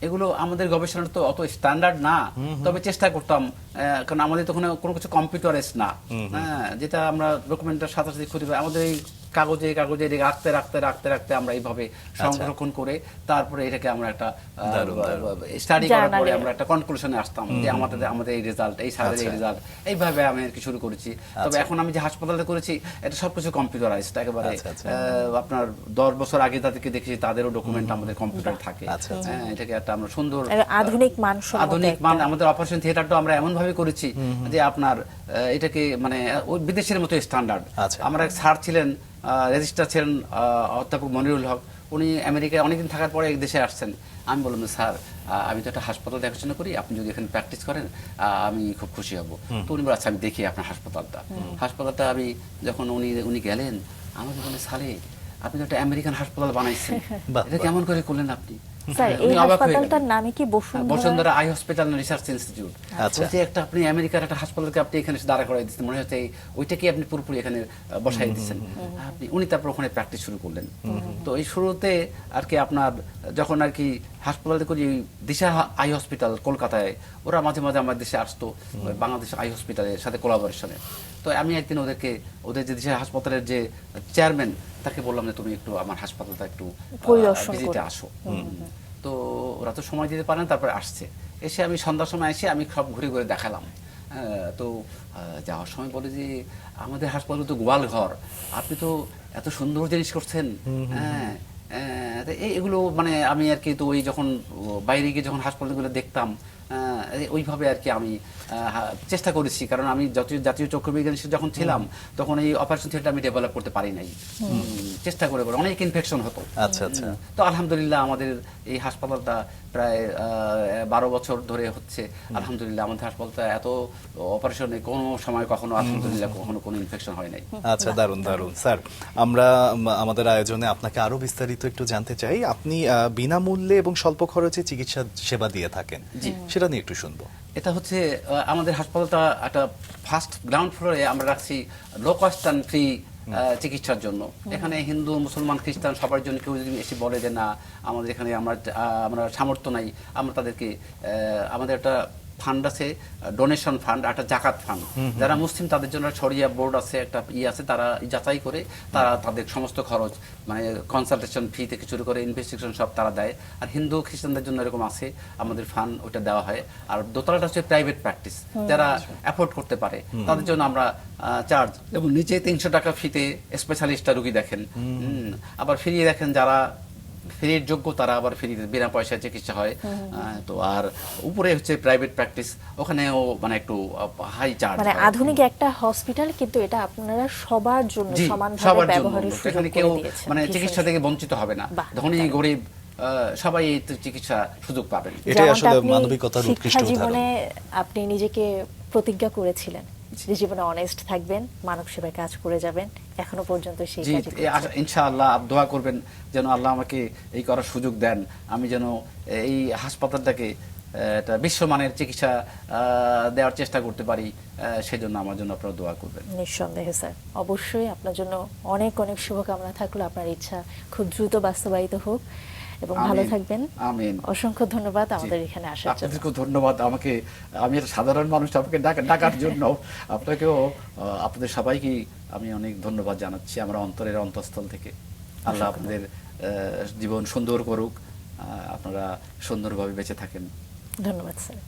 এগুলো আমাদের গবেষণা তো অত স্ট্যান্ডার্ড না, তবে চেষ্টা করতাম, কারণ আমাদের তো কোনো কিছু কম্পিউটারাইজ না, যেটা আমরা ডকুমেন্টের সাথে সাথে খুঁজে পাই। আমাদের এই কাগজে রাখতে রাখতে রাখতে রাখতে আমরা এইভাবে সংরক্ষণ করে তারপরে এটাকে আমরা একটা স্টাডি করার পরে আমরা একটা কনক্লুশনে আসতাম যে আমাদের এই রেজাল্ট, এই সার্জারি রেজাল্ট, এইভাবে আমি আর কি শুরু করেছি। তবে এখন আমি যে হাসপাতালে করেছি এটা সবকিছু কম্পিউটারাইজড একেবারে। আপনার 10 বছর আগে তাদেরকে দেখেছি, তাদেরও ডকুমেন্ট আমাদের কম্পিউটার থাকে। এটাকে একটা আমরা সুন্দর আধুনিক মান আমাদের অপারেশন থিয়েটারটা আমরা এমন ভাবে করেছি যে আপনার এটাকে মানে ওই বিদেশের মতো স্ট্যান্ডার্ড। আমরা এক স্যার ছিলেন, রেজিস্ট্রার ছিলেন অধ্যাপক মনিরুল হক, উনি আমেরিকায় অনেকদিন থাকার পরে দেশে আসছেন। আমি বললাম স্যার আমি তো একটা হাসপাতাল দেখাশোনা করি, আপনি যদি এখানে প্র্যাকটিস করেন আমি খুব খুশি হব। তো উনি বলে, আচ্ছা আমি দেখি আপনার হাসপাতালটা। আমি যখন উনি গেলেন, আমাকে বলে, সালে আপনি তো একটা আমেরিকান হাসপাতাল বানাইছেন, বাহ, এটা কেমন করে করলেন আপনি? স্যার এই উনি অবাক হয়ে হাসপাতালটার গেলেন। নামে কি Bashundhara eye hospital research institute. আচ্ছা। বলছে, একটা আপনি আমেরিকার একটা হাসপাতালকে আপনি এখানে এসে দাঁড়া করাই দিচ্ছেন, মনে হচ্ছে ওইটাকে আপনি পুরোপুরি এখানে বসাই দিচ্ছেন। উনি তারপর ওখানে প্র্যাকটিস শুরু করলেন। তো এই শুরুতে আর কি আপনার যখন আর কি হাসপাতালে করি, দিশা আই হসপিটাল কলকাতায়, ওরা মাঝে মাঝে আমার দেশে আসতো বাংলাদেশ আই হসপিটালের সাথে কোলাবোরেশনে। তো আমি একদিন ওদের যে দিশা হাসপাতালের যে চেয়ারম্যান, তাকে বললাম যে তুমি একটু আমার হাসপাতালটা একটু পরিদর্শন ভিজিটে করো। আসো। তো ওরা তো সময় দিতে পারে না, তারপরে আসছে। এসে আমি সন্ধ্যার সময় এসে আমি সব ঘুরে ঘুরে দেখালাম। তো যাওয়ার সময় বলে যে আমাদের হাসপাতাল তো গোয়াল ঘর, আপনি তো এত সুন্দর জিনিস করছেন। হ্যাঁ, তো এগুলো মানে আমি আর কি, তো ওই যখন বাইরে গিয়ে যখন হাসপাতালগুলো দেখতাম, ওইভাবে আর কি আমি চেষ্টা করেছি। কারণ আমি জাতীয় চক্ষু বিজ্ঞান যখন ছিলাম, তখন এই অপারেশন থিয়েটার আমি ডেভেলপ করতে পারি নাই। চেষ্টা করে অনেক ইনফেকশন হতো। আচ্ছা আচ্ছা। তো আলহামদুলিল্লাহ আমাদের এই হাসপাতালটা প্রায় 12 বছর ধরে হচ্ছে। আলহামদুলিল্লাহ আমাদের হাসপাতালটা এত অপারেশনে কোনো সময় কখনো আলহামদুলিল্লাহ কখনো কোনো ইনফেকশন হয় নাই। আচ্ছা, দারুণ দারুণ। স্যার, আমরা আমাদের আয়োজনে আপনাকে আরো বিস্তারিত একটু জানতে চাই। আপনি বিনামূল্যে এবং স্বল্প খরচে চিকিৎসা সেবা দিয়ে থাকেন, সেটা নিয়ে একটু শুনবো। এটা হচ্ছে আমাদের হাসপাতালটা একটা ফার্স্ট গ্রাউন্ড ফ্লোরে আমরা রাখছি লো কস্ট অ্যান্ড ফ্রি চিকিৎসার জন্য। এখানে হিন্দু, মুসলমান, খ্রিস্টান সবার জন্য কেউ যদি এসে বলে যে না আমাদের এখানে আমরা সামর্থ্য নাই, আমরা তাদেরকে আমাদের একটা ফান্ড আছে, ডোনেশন ফান্ড, একটা জাকাত ফান্ড। যারা মুসলিম তাদের জন্য শরিয়া বোর্ড আছে, একটা আছে, তারা যাচাই করে তারা তাদের সমস্ত খরচ মানে কনসালটেশন ফি থেকে শুরু করে ইনভেস্টিগেশন সব তারা দেয়। আর হিন্দু খ্রিস্টানদের জন্য এরকম আছে আমাদের ফান্ড, ওটা দেওয়া হয়। আর দোতলাটা হচ্ছে প্রাইভেট প্র্যাকটিস, যারা অ্যাফোর্ড করতে পারে তাদের জন্য আমরা চার্জ, এবং নিচে 300 টাকা ফিতে স্পেশালিস্টরা রুগী দেখেন। আবার ফ্রি দেখেন যারা ফ্রির যোগ্য তারা আবার ফ্রি বিনা পয়সায় চিকিৎসা হয়। তো আর উপরে হচ্ছে প্রাইভেট প্র্যাকটিস, ওখানেও মানে একটু হাই চার্জ, মানে আধুনিক একটা হসপিটাল, কিন্তু এটা আপনারা সবার জন্য সমানভাবে সবার জন্য। ব্যবহারের সুযোগ এখানে করে কেউ দিয়েছেন। মানে ভীষণ চিকিৎসা থেকে বঞ্চিত হবে না, বাহ, ধনী গরিব সবাই এই চিকিৎসা সুযোগ পাবেন। এটাই যেমনটা আসলে আপনি মানবিকতার উৎকৃষ্ট শিক্ষা উদাহরণ। জীবনে আপনি নিজেকে প্রতিজ্ঞা করেছিলেন যে জীবনে অনেস্ট থাকবেন, মানব সেবায় কাজ করে যাবেন, এখনো পর্যন্ত সেই জি, কাজই করছেন। ইনশাআল্লাহ দোয়া করবেন যেন আল্লাহ আমাকে এই করার সুযোগ দেন, আমি যেন এই হাসপাতালটাকে একটা বিশ্বমানের চিকিৎসা দেওয়ার চেষ্টা করতে পারি। সেজন্য আমার জন্য আপনারা দোয়া করবেন। নিঃসন্দেহে স্যার, অবশ্যই আপনার জন্য অনেক অনেক শুভকামনা থাকলো। আপনার ইচ্ছা খুব দ্রুত বাস্তবায়িত হোক এবং ভালো আমিন, থাকবেন। আমিন। অসংখ্য ধন্যবাদ আমাদের এখানে আসার জন্য। আপনাদেরকেও ধন্যবাদ আমাকে, আমি একটা সাধারণ মানুষ, আমাকে ডাকার জন্য আপনাকেও, আপনাদের সবাইকে আমি অনেক ধন্যবাদ জানাচ্ছি আমরা অন্তরের অন্তঃস্থল থেকে। আল্লাহ আপনাদের জীবন সুন্দর করুক, আপনারা সুন্দরভাবে বেঁচে থাকেন। ধন্যবাদ স্যার।